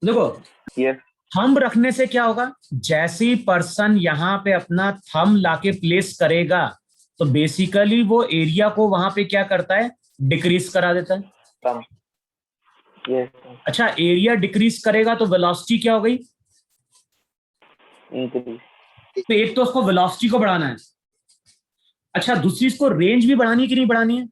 देखो, यस थंब रखने से क्या होगा, जैसे ही पर्सन यहाँ पे अपना थंब लाके प्लेस करेगा तो बेसिकली वो एरिया को वहां पे क्या करता है, डिक्रीज करा देता है। कम। Yes sir. अच्छा, एरिया डिक्रीज करेगा तो वेलोसिटी क्या हो गई? इंक्रीज। तो एक तो उसको वेलोसिटी को बढ़ाना है। अच्छा, दूसरी इसको रेंज भी बढ़ानी है कि नहीं बढ़ानी है?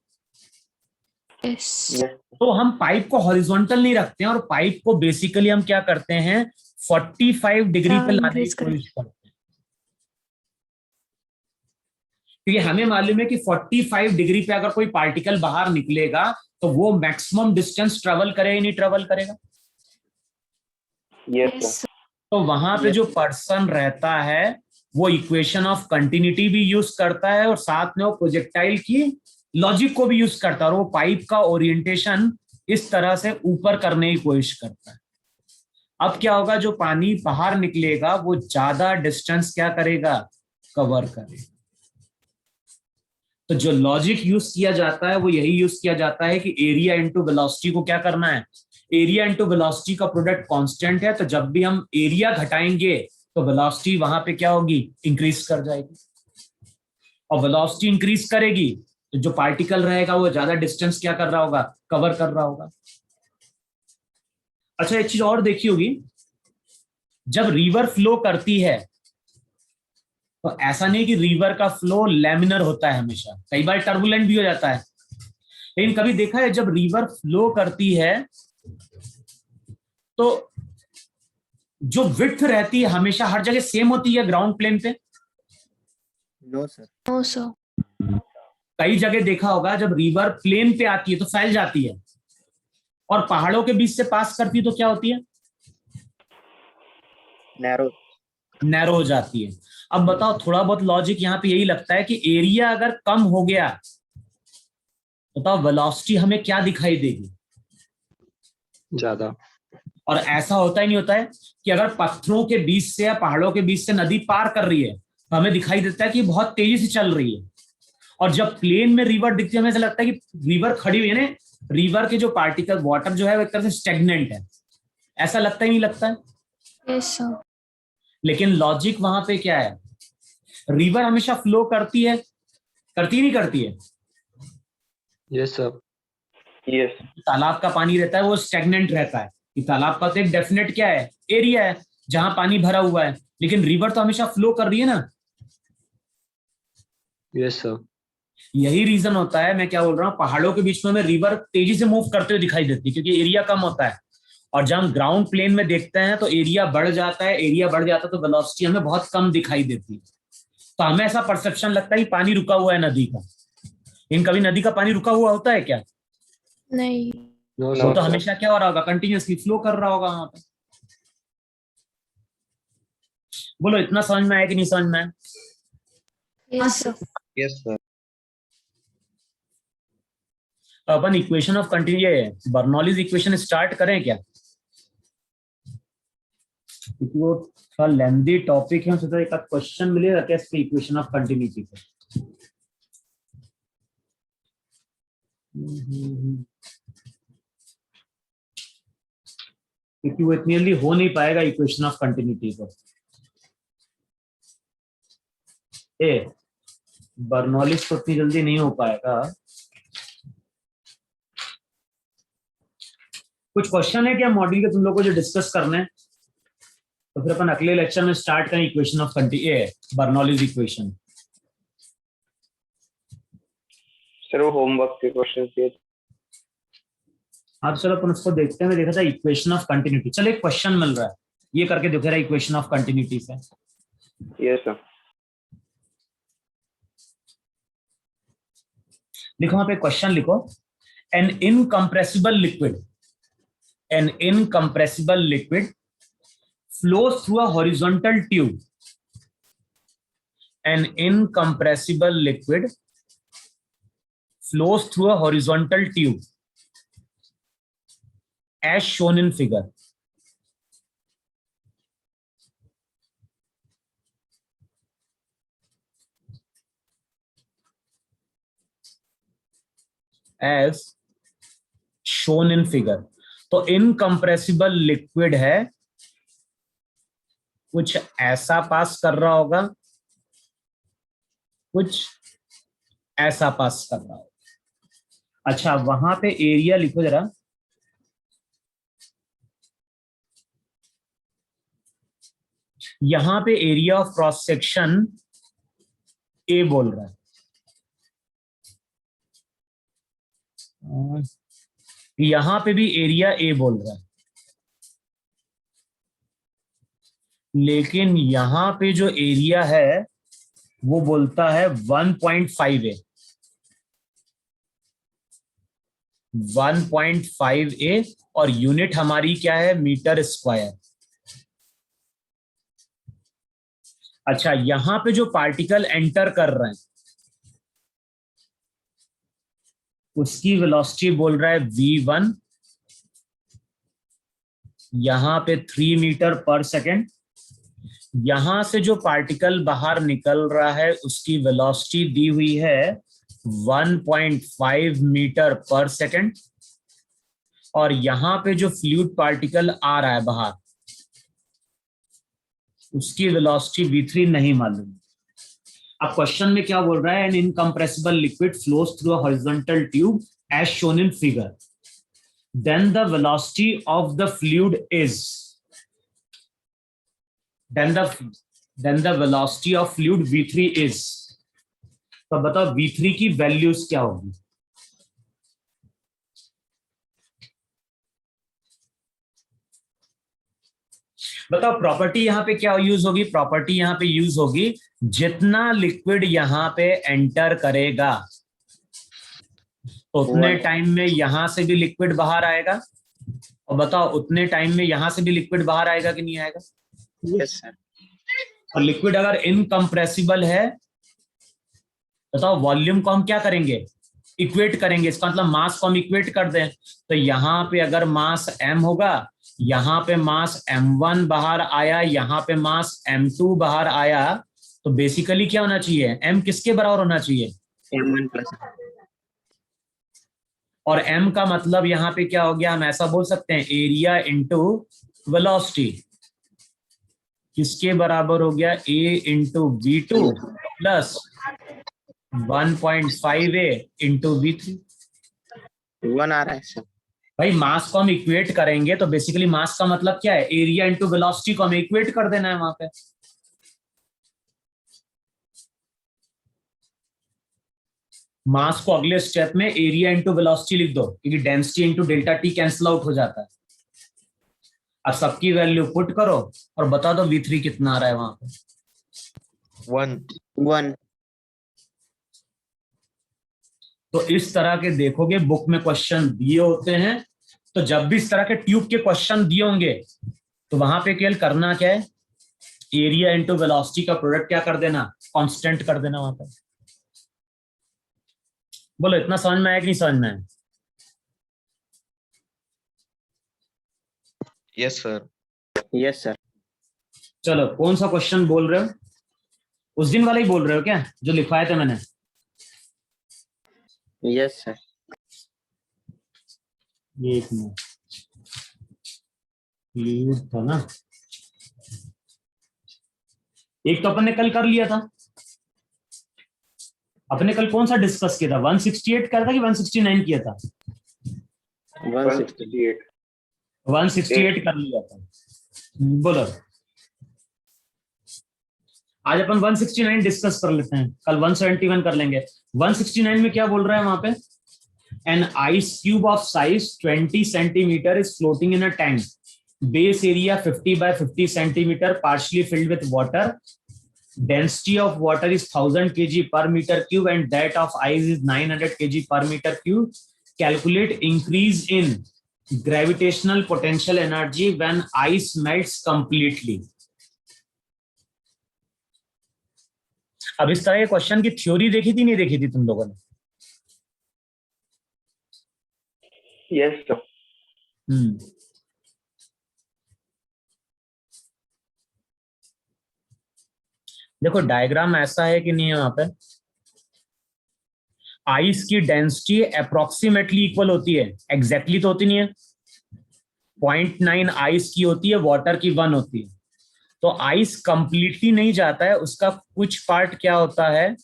Yes. यस तो हम पाइप को हॉरिजॉन्टल नहीं रखते हैं और पाइप को बेसिकली हम क्या करते हैं, 45 डिग्री पे लाने की increase करें। कोशिश करते हैं, क्योंकि हमें मालूम है कि 45 डिग्री पे अगर कोई पार्टिकल बाहर निकलेगा तो वो मैक्सिमम डिस्टेंस ट्रेवल करेगा नहीं ट्रेवल करेगा। Yes Yes, sir. sir. तो वहां पे Yes. जो पर्सन रहता है वो इक्वेशन ऑफ कंटिन्यूटी भी यूज करता है और साथ में वो प्रोजेक्टाइल की लॉजिक को भी यूज करता है और वो पाइप का ओरिएंटेशन इस तरह से ऊपर करने की कोशिश करता है। अब क्या होगा, जो पानी बाहर निकलेगा वो ज्यादा डिस्टेंस क्या करेगा, कवर करेगा। तो जो लॉजिक यूज किया जाता है वो यही यूज किया जाता है कि एरिया इंटू वेलोसिटी को क्या करना है, एरिया इंटू वेलोसिटी का प्रोडक्ट कांस्टेंट है, तो जब भी हम एरिया घटाएंगे तो वेलोसिटी वहां पे क्या होगी, इंक्रीज कर जाएगी। और वेलोसिटी इंक्रीज करेगी तो जो पार्टिकल रहेगा वो ज्यादा डिस्टेंस क्या कर रहा होगा, कवर कर रहा होगा। अच्छा, एक चीज और देखी होगी, जब रिवर फ्लो करती है तो ऐसा नहीं कि रिवर का फ्लो लैमिनर होता है, हमेशा कई बार टर्बुलेंट भी हो जाता है। लेकिन कभी देखा है जब रिवर फ्लो करती है तो जो विड्थ रहती है हमेशा हर जगह सेम होती है ग्राउंड प्लेन पे? No sir. No, sir. कई जगह देखा होगा जब रिवर प्लेन पे आती है तो फैल जाती है और पहाड़ों के बीच से पास करती है तो क्या होती है, नैरो। नैरो हो जाती है। अब बताओ, थोड़ा बहुत लॉजिक यहाँ पे यही लगता है कि एरिया अगर कम हो गया, बताओ वेलोसिटी हमें क्या दिखाई देगी, ज्यादा। और ऐसा होता ही नहीं होता है कि अगर पत्थरों के बीच से या पहाड़ों के बीच से नदी पार कर रही है तो हमें दिखाई देता है कि बहुत तेजी से चल रही है, और जब प्लेन में रिवर दिखती है हमें ऐसा लगता है कि रिवर खड़ी हुई है ना, रिवर के जो पार्टिकल वाटर जो है वो एक तरह से स्टेगनेंट है, ऐसा लगता ही नहीं लगता है। Yes, sir. लेकिन लॉजिक वहां पे क्या है, रिवर हमेशा फ्लो करती है, करती नहीं करती है? Yes sir. यस तालाब का पानी रहता है वो स्टेगनेंट रहता है, कि तालाब का तो एक डेफिनेट क्या है, एरिया है जहां पानी भरा हुआ है, लेकिन रिवर तो हमेशा फ्लो कर रही है ना। Yes sir. यही रीजन होता है, मैं क्या बोल रहा हूँ, पहाड़ों के बीच में हमें रिवर तेजी से मूव करते हुए दिखाई देती है क्योंकि एरिया कम होता है, और जब हम ग्राउंड प्लेन में देखते हैं तो एरिया बढ़ जाता है, एरिया बढ़ जाता है तो वेलोसिटी हमें बहुत कम दिखाई देती है। तो हमें ऐसा परसेप्शन लगता है कि पानी रुका हुआ है नदी का, लेकिन कभी नदी का पानी रुका हुआ होता है क्या? नहीं। नो वो सर। तो हमेशा क्या हो रहा होगा, कंटिन्यूअसली फ्लो कर रहा होगा वहां पे। बोलो, इतना समझ में आया कि नहीं समझ में आया? Yes, sir. Yes sir. Upon equation of continue, Bernoulli's equation start करें क्या? क्योंकि वो थोड़ा लेंथी टॉपिक है, सोचा एक क्वेश्चन मिलेगा क्या इसके इक्वेशन ऑफ कंटिन्यूटी पे। क्योंकि वो इतनी जल्दी हो नहीं पाएगा इक्वेशन ऑफ कंटिन्यूटी को। बर्नौलीज तो इतनी जल्दी नहीं हो पाएगा। कुछ क्वेश्चन है क्या मॉड्यूल के तुम लोग को जो डिस्कस करने हैं? तो फिर अपन अगले लेक्चर में स्टार्ट करें equation of Bernoulli's equation. Sir वो होमवर्क के क्वेश्चन दिए। अब चलो अपन उसको देखते हैं। मैं देखा था इक्वेशन ऑफ कंटिन्यूटी। चलो एक क्वेश्चन मिल रहा है, ये करके दिख रहा है इक्वेशन ऑफ कंटिन्यूटी से। Yes, sir. लिखो वहां पे क्वेश्चन लिखो, an incompressible liquid flows through a horizontal tube. An incompressible liquid flows through a horizontal tube as shown in figure. As shown in figure. तो इनकम्प्रेसिबल लिक्विड है, कुछ ऐसा पास कर रहा होगा, कुछ ऐसा पास कर रहा होगा। अच्छा, वहां पे एरिया लिखो जरा। यहां पे area of cross section A बोल रहा है, यहां पे भी एरिया ए बोल रहा है, लेकिन यहां पे जो एरिया है वो बोलता है 1.5A। 1.5A और यूनिट हमारी क्या है, मीटर स्क्वायर। अच्छा, यहां पे जो पार्टिकल एंटर कर रहे हैं उसकी वेलोसिटी बोल रहा है v1, यहां पे 3 मीटर पर सेकेंड। यहां से जो पार्टिकल बाहर निकल रहा है उसकी वेलोसिटी दी हुई है 1.5 मीटर पर सेकेंड। और यहां पे जो फ्लूइड पार्टिकल आ रहा है बाहर उसकी वेलोसिटी v3 नहीं मालूम। अब क्वेश्चन में क्या बोल रहा है, an incompressible liquid flows through a horizontal tube as shown in figure, then the velocity of the fluid is, then the velocity of fluid v3 is। तो बताओ v3 की वैल्यूज क्या होगी। बताओ प्रॉपर्टी यहां पे क्या यूज होगी, प्रॉपर्टी यहां पे यूज होगी जितना लिक्विड यहां पे एंटर करेगा उतने टाइम में यहां से भी लिक्विड बाहर आएगा, और बताओ उतने टाइम में यहां से भी लिक्विड बाहर आएगा कि नहीं आएगा। Yes sir. और लिक्विड अगर इनकम्प्रेसिबल है, बताओ वॉल्यूम को हम क्या करेंगे, इक्वेट करेंगे। इसका मतलब मास को हम इक्वेट कर दें, तो यहां पे अगर मास m होगा, यहां पे मास m1 बाहर आया, यहां पे मास m2 बाहर आया, तो बेसिकली क्या होना चाहिए, m किसके बराबर होना चाहिए, m1 प्लस। और m का मतलब यहां पे क्या हो गया, हम ऐसा बोल सकते हैं एरिया इंटू वेलोसिटी, किसके बराबर हो गया, a into v2 plus 1.5A into v3। 1 आ रहा है सर। भाई मास को हम इक्वेट करेंगे तो बेसिकली मास का मतलब क्या है, एरिया इंटू वेलोसिटी को हमें इक्वेट कर देना है वहां पे। मास को अगले स्टेप में एरिया इंटू वेलोसिटी लिख दो, क्योंकि density into delta T cancel out हो जाता है। अब सबकी वैल्यू पुट करो और बता दो v3 कितना आ रहा है वहां पे। 1। तो इस तरह के देखोगे बुक में क्वेश्चन दिए होते हैं, तो जब भी इस तरह के ट्यूब के क्वेश्चन दिए होंगे तो वहां पे केवल करना क्या है, एरिया इंटू वेलोसिटी का प्रोडक्ट क्या कर देना, कांस्टेंट कर देना वहां पर। बोलो इतना समझ में आया कि नहीं समझ में आया। Yes sir. Yes sir. चलो कौन सा क्वेश्चन बोल रहे हो, उस दिन वाला ही बोल रहे हो क्या जो लिखवाए थे मैंने। Yes sir. ये एक मिनट था ना, एक तो अपन ने कल कर लिया था। अपने कल कौन सा डिस्कस किया था, 168 कर था कि 169 किया था, 168 168 कर लिया था। बोलो आज अपन 169 डिस्कस कर लेते हैं, कल 171 कर लेंगे। 169 में क्या बोल रहा है वहां पे, an ice cube of size 20 centimeter is floating in a tank. Base area 50 by 50 centimeter, partially filled with water. Density of water is 1000 kg per meter cube and that of ice is 900 kg per meter cube. Calculate increase in gravitational potential energy when ice melts completely. अब इस तरह के क्वेश्चन की थ्योरी देखी थी नहीं देखी थी तुम लोगों ने? Yes, sir. देखो डायग्राम ऐसा है कि नहीं है? वहां पे आइस की डेंसिटी अप्रोक्सीमेटली इक्वल होती है, एग्जैक्टली तो होती नहीं है। 0.9 आइस की होती है, वाटर की 1 होती है। तो आइस कंप्लीटली नहीं जाता है, उसका कुछ पार्ट क्या होता है,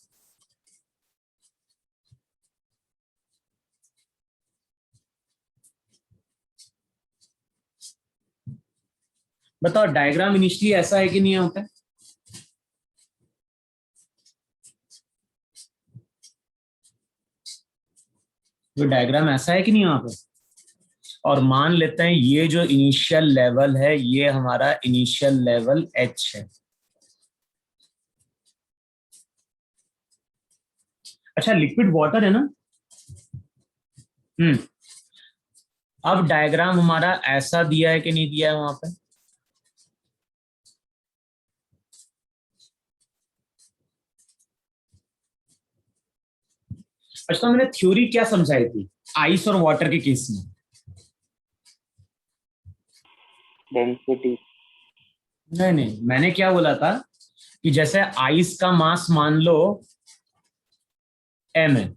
बताओ। डायग्राम इनिशियली ऐसा है कि नहीं होता है? तो डायग्राम ऐसा है कि नहीं वहां पे? और मान लेते हैं ये जो इनिशियल लेवल है ये हमारा इनिशियल लेवल H है। अच्छा, लिक्विड वाटर है ना? अब डायग्राम हमारा ऐसा दिया है कि नहीं दिया है वहां पे? अच्छा, तो मैंने थ्योरी क्या समझाई थी आइस और वाटर के केस में? Density. नहीं, मैंने क्या बोला था कि जैसे आइस का मास मान लो m है,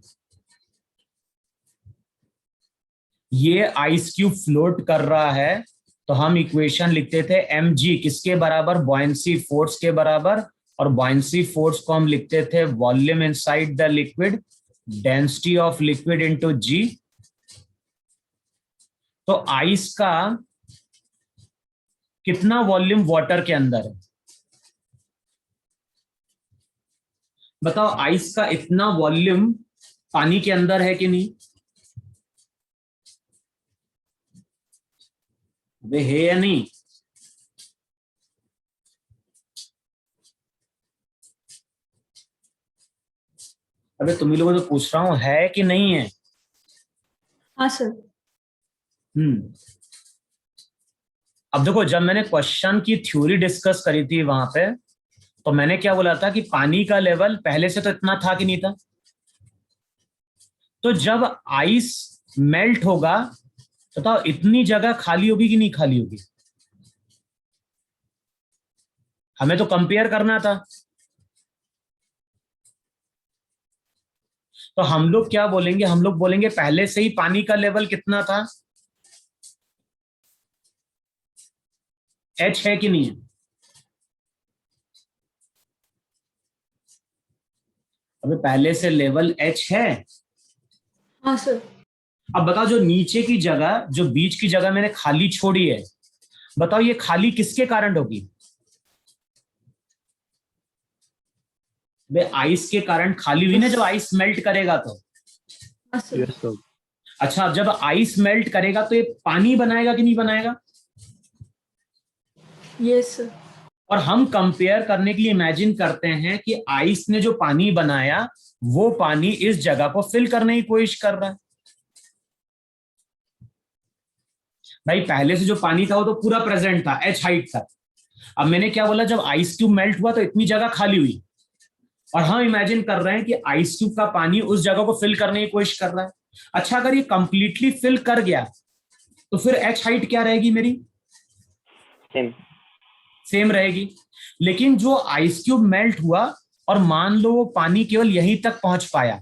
ये आइस क्यूब फ्लोट कर रहा है, तो हम इक्वेशन लिखते थे mg किसके बराबर? बॉयंसी फोर्स के बराबर। और बॉयंसी फोर्स को हम लिखते थे volume inside the liquid, density of liquid into g। तो आइस का कितना वॉल्यूम वाटर के अंदर है? बताओ, आइस का इतना वॉल्यूम पानी के अंदर है कि नहीं? वे है या नहीं? अबे तुम लोगों से पूछ रहा हूं, है कि नहीं है? हाँ सर। अब देखो, जब मैंने क्वेश्चन की थ्योरी डिस्कस करी थी वहां पे, तो मैंने क्या बोला था कि पानी का लेवल पहले से तो इतना था कि नहीं था? तो जब आइस मेल्ट होगा तो बताओ इतनी जगह खाली होगी कि नहीं खाली होगी? हमें तो कंपेयर करना था। तो हम लोग क्या बोलेंगे? हम लोग बोलेंगे पहले से ही पानी का लेवल कितना था? H है कि नहीं है? अबे पहले से लेवल H है। हाँ सर। अब बताओ, जो नीचे की जगह, जो बीच की जगह मैंने खाली छोड़ी है, बताओ ये खाली किसके कारण होगी? वे आइस के कारण खाली हुई ना, जब आइस मेल्ट करेगा तो। हाँ सर। Yes, sir. अच्छा, अब जब आइस मेल्ट करेगा तो ये पानी बनाएगा कि नहीं बनाएगा? Yes sir. और हम कंपेयर करने के लिए इमेजिन करते हैं कि आइस ने जो पानी बनाया वो पानी इस जगह को फिल करने की कोशिश कर रहा है। भाई पहले से जो पानी था वो तो पूरा प्रेजेंट था, H हाइट था। अब मैंने क्या बोला, जब आइस क्यूब मेल्ट हुआ तो इतनी जगह खाली हुई, और हम इमेजिन कर रहे हैं कि आइस क्यूब का पानी उस जगह को फिल करने की कोशिश कर रहा है। अच्छा, अगर ये कंप्लीटली फिल कर गया तो फिर H हाइट क्या रहेगी मेरी? सेम रहेगी। लेकिन जो आइस क्यूब मेल्ट हुआ और मान लो वो पानी केवल यहीं तक पहुंच पाया,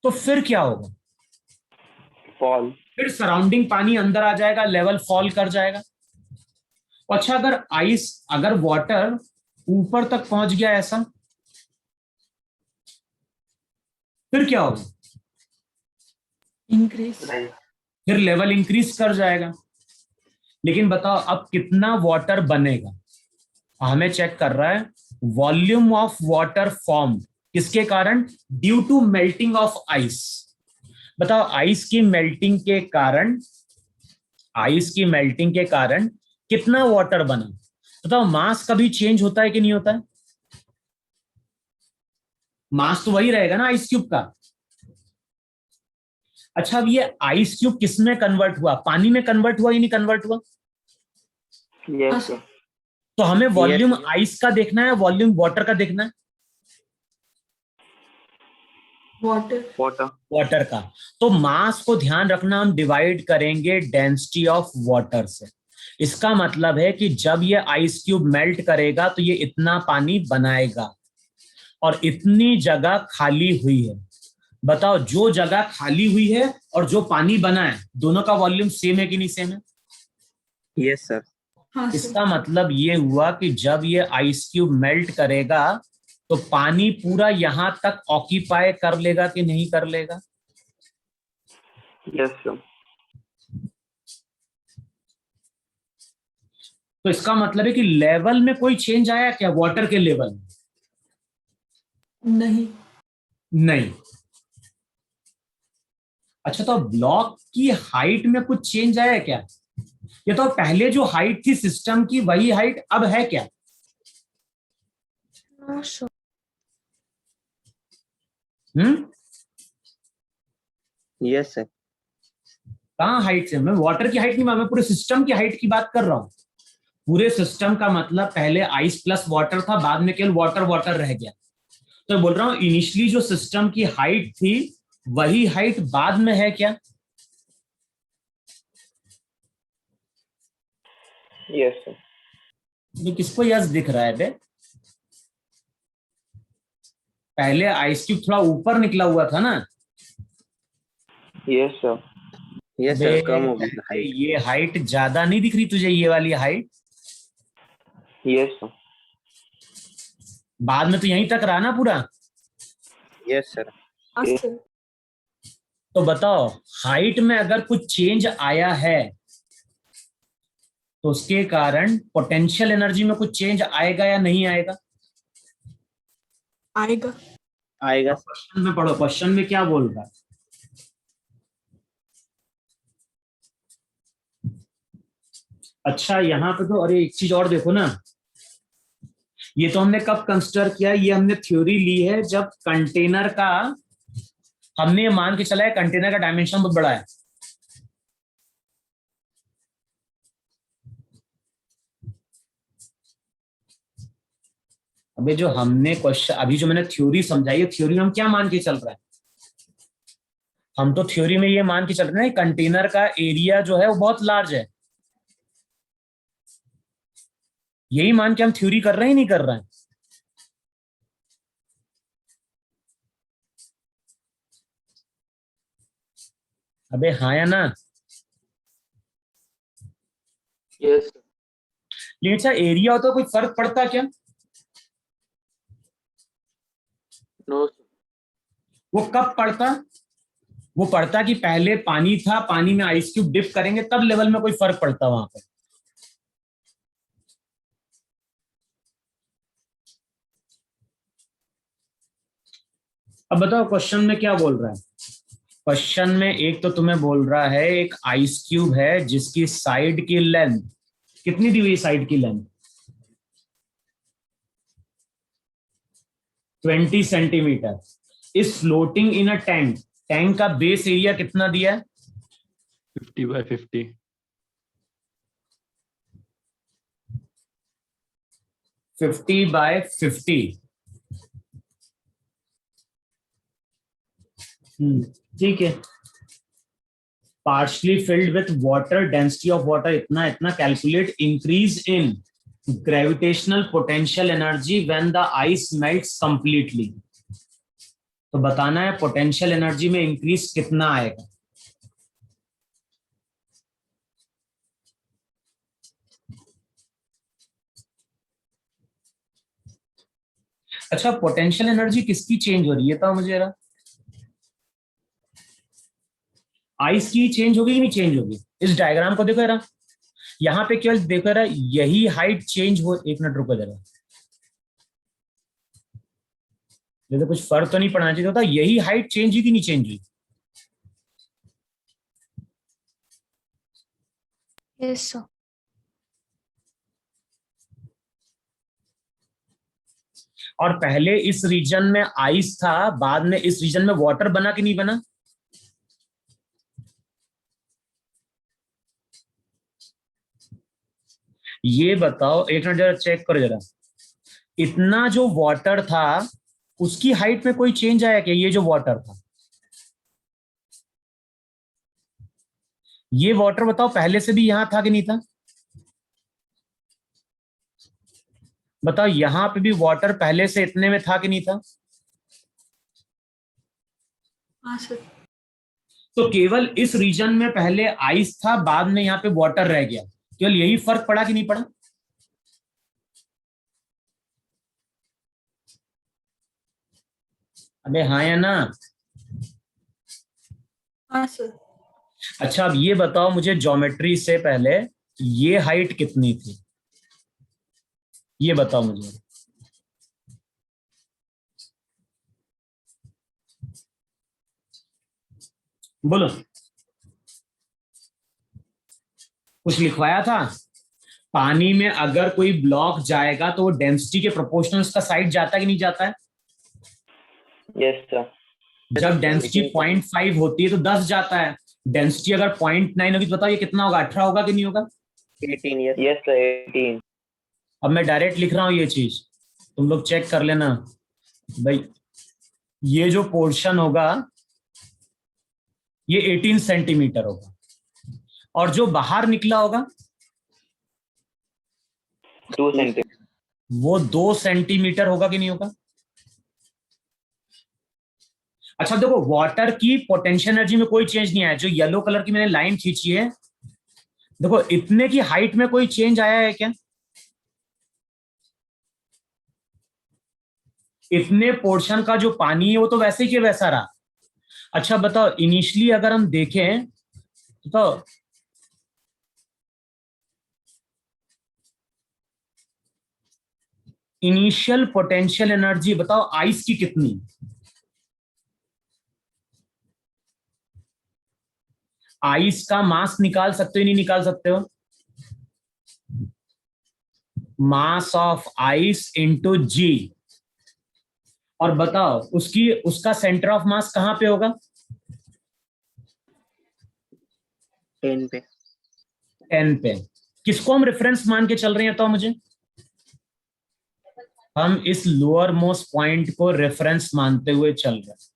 तो फिर क्या होगा? Fall. फिर सराउंडिंग पानी अंदर आ जाएगा, लेवल फॉल कर जाएगा। अच्छा, अगर वाटर ऊपर तक पहुंच गया ऐसा, फिर क्या होगा? इंक्रीज। फिर लेवल इंक्रीज कर जाएगा। लेकिन बताओ अब कितना वाटर बनेगा? हमें चेक कर रहा है वॉल्यूम ऑफ वाटर फॉर्म, किसके कारण? Due to melting of ice. बताओ, आइस की मेल्टिंग के कारण, आइस की मेल्टिंग के कारण कितना वाटर बना? बताओ, मास कभी चेंज होता है कि नहीं होता है? मास तो वही रहेगा ना आइस क्यूब का। अच्छा, अब ये आइस क्यूब किस में कन्वर्ट हुआ? पानी में कन्वर्ट हुआ या नहीं कन्वर्ट हुआ? Yes, sir. तो हमें वॉल्यूम Yes. आइस का देखना है, वॉल्यूम वाटर का देखना है? water, Water. वाटर का। तो मास को ध्यान रखना, हम डिवाइड करेंगे डेंसिटी ऑफ वाटर से। इसका मतलब है कि जब ये आइस क्यूब मेल्ट करेगा तो ये इतना पानी बनाएगा और इतनी जगह खाली हुई है। बताओ, जो जगह खाली हुई है और जो पानी बना है, दोनों का वॉल्यूम सेम है कि नहीं सेम है? Yes, sir. हाँ सर, इसका मतलब ये हुआ कि जब ये आइस क्यूब मेल्ट करेगा तो पानी पूरा यहां तक ऑक्यूपाई कर लेगा कि नहीं कर लेगा? Yes, sir. तो इसका मतलब है कि लेवल में कोई चेंज आया क्या? वाटर के लेवल में नहीं, नहीं। अच्छा, तो ब्लॉक की हाइट में कुछ चेंज आया क्या? ये तो पहले जो हाइट थी सिस्टम की वही हाइट अब है क्या? No sir. Yes, sir. कहाँ हाइट से? मैं वाटर की हाइट नहीं, मैं पूरे सिस्टम की हाइट की बात कर रहा हूं। पूरे सिस्टम का मतलब पहले आइस प्लस वाटर था, बाद में केवल वाटर वाटर रह गया। तो बोल रहा हूं, इनिशियली जो सिस्टम की हाइट थी वही हाइट बाद में है क्या? Yes, sir. ये किसको यस दिख रहा है बे? पहले आइस क्यूब थोड़ा ऊपर निकला हुआ था ना। Yes, sir. Yes, बे, sir. कम हो गई हाइट. ये हाइट ज्यादा नहीं दिख रही तुझे? ये वाली हाइट Yes, sir. बाद में तो यहीं तक रहा ना पूरा। Yes, sir. हाँ Yes. सर, तो बताओ, हाइट में अगर कुछ चेंज आया है तो उसके कारण पोटेंशियल एनर्जी में कुछ चेंज आएगा या नहीं आएगा? आएगा, आएगा. क्वेश्चन में पढ़ो, क्वेश्चन में क्या बोल रहा है? अच्छा, यहाँ पे तो अरे एक चीज और देखो ना, ये तो हमने कब कंसिडर किया? ये हमने थ्योरी ली है जब कंटेनर का, हमने ये मान के चला है कंटेनर का डायमेंशन बहुत बड़ा है। अबे जो हमने क्वेश्चन, अभी जो मैंने थ्योरी समझाई है, थ्योरी में हम क्या मान के चल रहा है? हम तो थ्योरी में ये मान के चल रहे हैं कंटेनर का एरिया जो है वो बहुत लार्ज है। यही मान के हम थ्योरी कर रहे हैं, नहीं कर रहे हैं? अबे हाँ या ना? Yes, sir. लेकिन अच्छा, एरिया होता कोई फर्क पड़ता क्या? No, sir. वो कब पड़ता? वो पड़ता कि पहले पानी था, पानी में आइस क्यूब डिप करेंगे तब लेवल में कोई फर्क पड़ता वहां पे। अब बताओ क्वेश्चन में क्या बोल रहा है? क्वेश्चन में एक तो तुम्हें बोल रहा है एक आइस क्यूब है जिसकी साइड की लेंथ कितनी दी हुई? साइड की length 20 centimetre is floating in a tank. Tank का बेस एरिया कितना दिया है? 50 by 50. 50 by 50। ठीक है। Partially filled with water, density of water इतना इतना, calculate increase in gravitational potential energy when the ice melts completely. तो बताना है पोटेंशियल एनर्जी में इंक्रीज कितना आएगा। अच्छा, पोटेंशियल एनर्जी किसकी चेंज हो रही है? तो मुझे जरा, आइस की चेंज होगी कि नहीं चेंज होगी? इस डायग्राम को देखो जरा, यहाँ पे केवल देखो जरा, यही हाइट चेंज हो। एक मिनट रुको जरा, ये तो कुछ फर्क तो नहीं पड़ना चाहिए था, यही हाइट चेंज हुई कि नहीं चेंज हुई? Yes, sir. और पहले इस रीजन में आइस था, बाद में इस रीजन में वाटर बना कि नहीं बना? ये बताओ, एक मिनट जरा चेक करो जरा, इतना जो वाटर था उसकी हाइट में कोई चेंज आया क्या? ये जो वाटर था, ये वाटर बताओ पहले से भी यहां था कि नहीं था? बताओ यहां पे भी वाटर पहले से इतने में था कि नहीं था? हाँ सर। तो केवल इस रीजन में पहले आइस था, बाद में यहाँ पे वाटर रह गया, केवल यही फर्क पड़ा कि नहीं पड़ा? अबे हाँ या ना? हाँ सर। अच्छा अब ये बताओ मुझे, ज्योमेट्री से पहले ये हाइट कितनी थी, ये बताओ मुझे। बोलो, कुछ लिखवाया था? पानी में अगर कोई ब्लॉक जाएगा तो वो डेंसिटी के प्रोपोर्शनल उसका साइड जाता है कि नहीं जाता है? Yes, sir. जब डेंसिटी 0.5 होती है तो 10 जाता है, डेंसिटी अगर 0.9 होगी तो बताओ ये कितना होगा, 18 होगा कि नहीं होगा? 18 yes. Yes, sir. 18. अब मैं डायरेक्ट लिख रहा हूं ये चीज, तुम लोग चेक कर लेना भाई। ये जो पोर्शन होगा ये 18 सेंटीमीटर होगा, और जो बाहर निकला होगा 2 centimeters. वो 2 सेंटीमीटर होगा कि नहीं होगा? अच्छा देखो, वाटर की पोटेंशियल एनर्जी में कोई चेंज नहीं आया, जो येलो कलर की मैंने लाइन खींची है, देखो इतने की हाइट में कोई चेंज आया है क्या? इतने पोर्शन का जो पानी है वो तो वैसे ही के वैसा रहा। अच्छा बताओ, इनिशियली अगर हम देखें तो इनिशियल पोटेंशियल एनर्जी बताओ आइस की कितनी? आइस का मास निकाल सकते हो नहीं निकाल सकते हो? मास ऑफ आइस इंटू जी, और बताओ उसका सेंटर ऑफ मास कहां पे होगा? 10 पे. 10 पे। किसको हम रेफरेंस मान के चल रहे हैं तो मुझे, हम इस लोअर मोस्ट पॉइंट को रेफरेंस मानते हुए चल रहे हैं।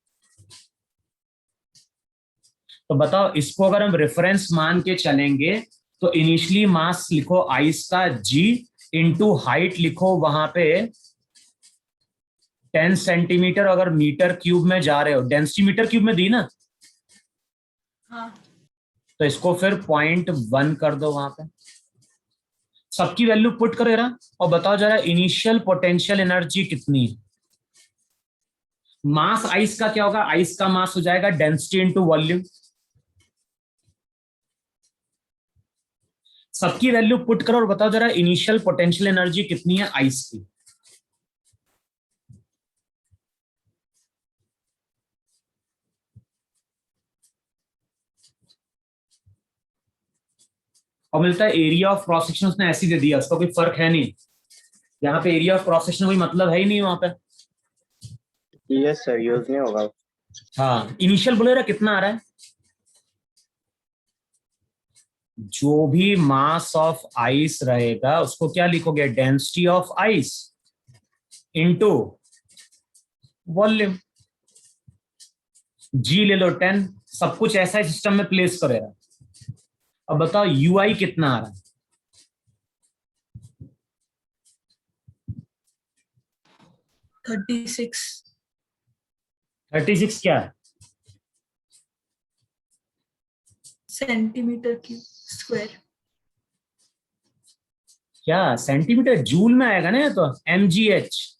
तो बताओ इसको अगर हम रेफरेंस मान के चलेंगे तो इनिशियली मास लिखो आइस का जी, इंटू हाइट लिखो वहां पे 10 सेंटीमीटर, अगर मीटर क्यूब में जा रहे हो, डेंसिटी मीटर क्यूब में दी ना, हाँ तो इसको फिर 0.1 कर दो वहां पे, सबकी वैल्यू पुट करो जरा और बताओ जरा इनिशियल पोटेंशियल एनर्जी कितनी है? मास आइस का क्या होगा? आइस का मास हो जाएगा डेंसिटी इंटू वॉल्यूम। सबकी वैल्यू पुट करो और बताओ जरा इनिशियल पोटेंशियल एनर्जी कितनी है आइस की? और मिलता है एरिया ऑफ क्रॉस सेक्शन उसने ऐसी दे दिया, उसका कोई फर्क है नहीं, यहाँ पे एरिया ऑफ क्रॉस सेक्शन कोई मतलब है ही नहीं वहां पे। Yes sir, यूज नहीं होगा. हाँ इनिशियल बोले रहा कितना आ रहा है? जो भी मास ऑफ आइस रहेगा उसको क्या लिखोगे? Density of ice into volume. जी ले लो 10, सब कुछ ऐसा ही सिस्टम में प्लेस करेगा। अब बताओ यूआई कितना आ रहा है? 36 36 क्या है? Centimetre cube square. क्या सेंटीमीटर? जूल में आएगा ना, तो mgh।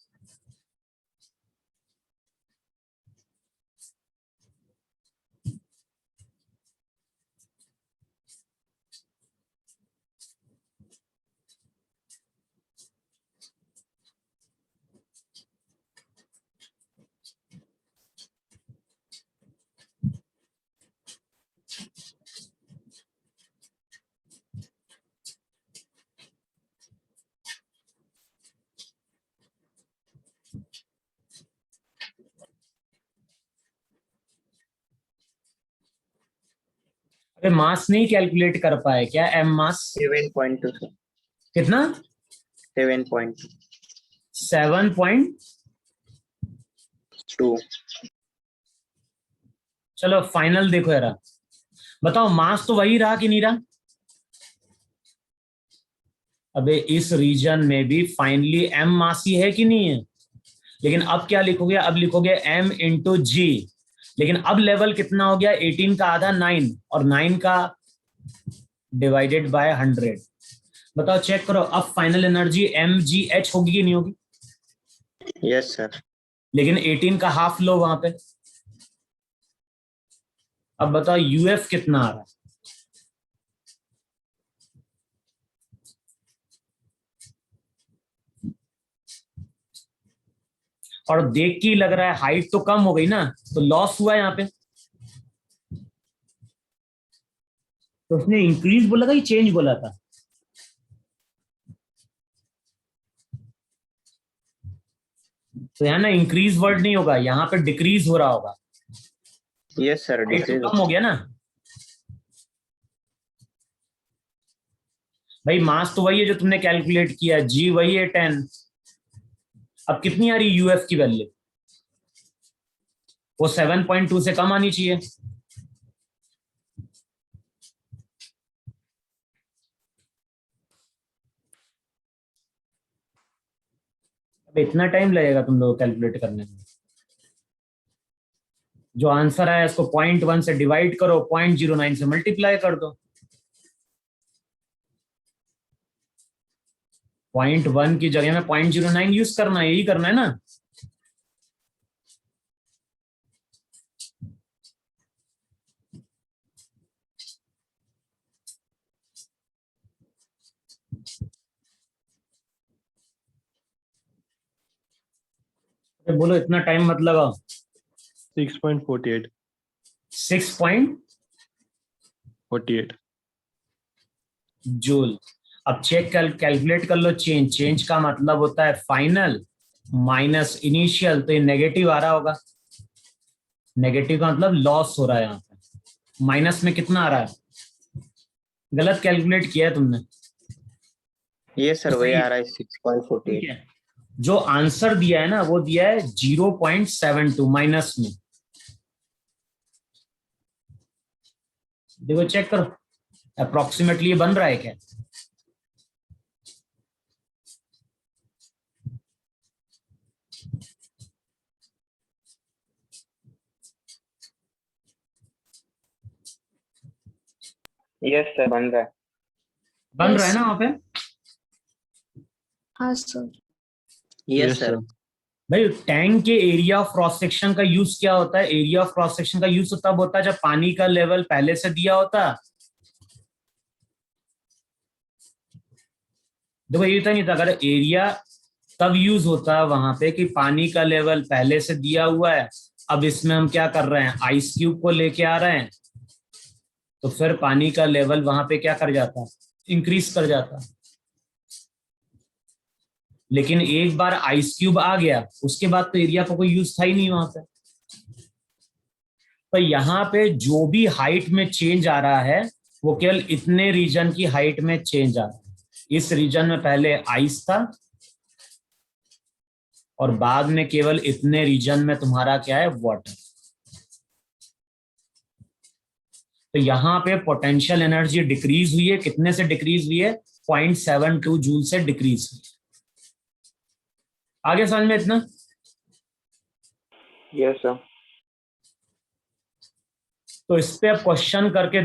अरे मास नहीं कैलकुलेट कर पाए क्या? एम मास 7.2 सर, कितना? 7.2. 7.2। चलो फाइनल देखो यार, बताओ मास तो वही रहा कि नहीं रहा? अबे इस रीजन में भी फाइनली एम मास ही है कि नहीं है? लेकिन अब क्या लिखोगे? अब लिखोगे m इंटू जी। लेकिन अब लेवल कितना हो गया? 18 का आधा 9 और 9 का डिवाइडेड बाय 100। बताओ चेक करो, अब फाइनल एनर्जी mgh होगी कि नहीं होगी? Yes sir. लेकिन 18 का हाफ लो वहां पे। अब बताओ यूएफ कितना आ रहा है? और देख के ही लग रहा है हाइट तो कम हो गई ना, तो लॉस हुआ है यहाँ पे। तो उसने इंक्रीज बोला था कि चेंज बोला था? तो यहाँ ना इंक्रीज वर्ड नहीं होगा, यहाँ पे डिक्रीज हो रहा होगा। यस सर, हाइट तो डिक्रीज. कम हो गया ना भाई। मास तो वही है जो तुमने कैलकुलेट किया, जी वही है 10। अब कितनी आ रही यूएफ की वैल्यू? वो 7.2 से कम आनी चाहिए। अब इतना टाइम लगेगा तुम लोग कैलकुलेट करने में? जो आंसर है इसको 0.1 से डिवाइड करो, 0.09 से मल्टीप्लाई कर दो। 0.1 की जगह में 0.09 यूज करना है, यही करना है ना? तो बोलो इतना टाइम मत लगाओ। 6.48. 6.48 जूल। अब चेक कैलकुलेट कर लो चेंज। चेंज का मतलब होता है फाइनल माइनस इनिशियल, तो ये नेगेटिव आ रहा होगा। नेगेटिव का मतलब लॉस हो रहा है यहाँ पे। माइनस में कितना आ रहा है? गलत कैलकुलेट किया है तुमने। यस सर, वही आ रहा है ठीक 6.48. है, जो आंसर दिया है ना वो दिया है 0.72 माइनस में। देखो चेक करो अप्रोक्सीमेटली ये बन रहा है क्या? यस सर, बन रहा है. बन Yes, रहा है ना sir. वहां पे? हाँ sir. Yes Yes, sir. sir. भाई टैंक के एरिया ऑफ क्रॉस सेक्शन का यूज क्या होता है? एरिया ऑफ क्रॉस सेक्शन का यूज तब होता है जब पानी का लेवल पहले से दिया होता। देखो ये तो नहीं था, अगर एरिया तब यूज होता वहां पे कि पानी का लेवल पहले से दिया हुआ है। अब इसमें हम क्या कर रहे हैं? आइस क्यूब को लेके आ रहे हैं, तो फिर पानी का लेवल वहां पे क्या कर जाता? इंक्रीज कर जाता। लेकिन एक बार आइस क्यूब आ गया उसके बाद तो एरिया का कोई यूज था ही नहीं वहां पे। तो यहाँ पे जो भी हाइट में चेंज आ रहा है वो केवल इतने रीजन की हाइट में चेंज आ रहा है। इस रीजन में पहले आइस था और बाद में केवल इतने रीजन में तुम्हारा क्या है? वाटर। तो यहाँ पे पोटेंशियल एनर्जी डिक्रीज हुई है। कितने से डिक्रीज हुई है? 0.72 जूल से डिक्रीज हुई है। आगे समझ में इतना? Yes sir. तो इस पे अब क्वेश्चन करके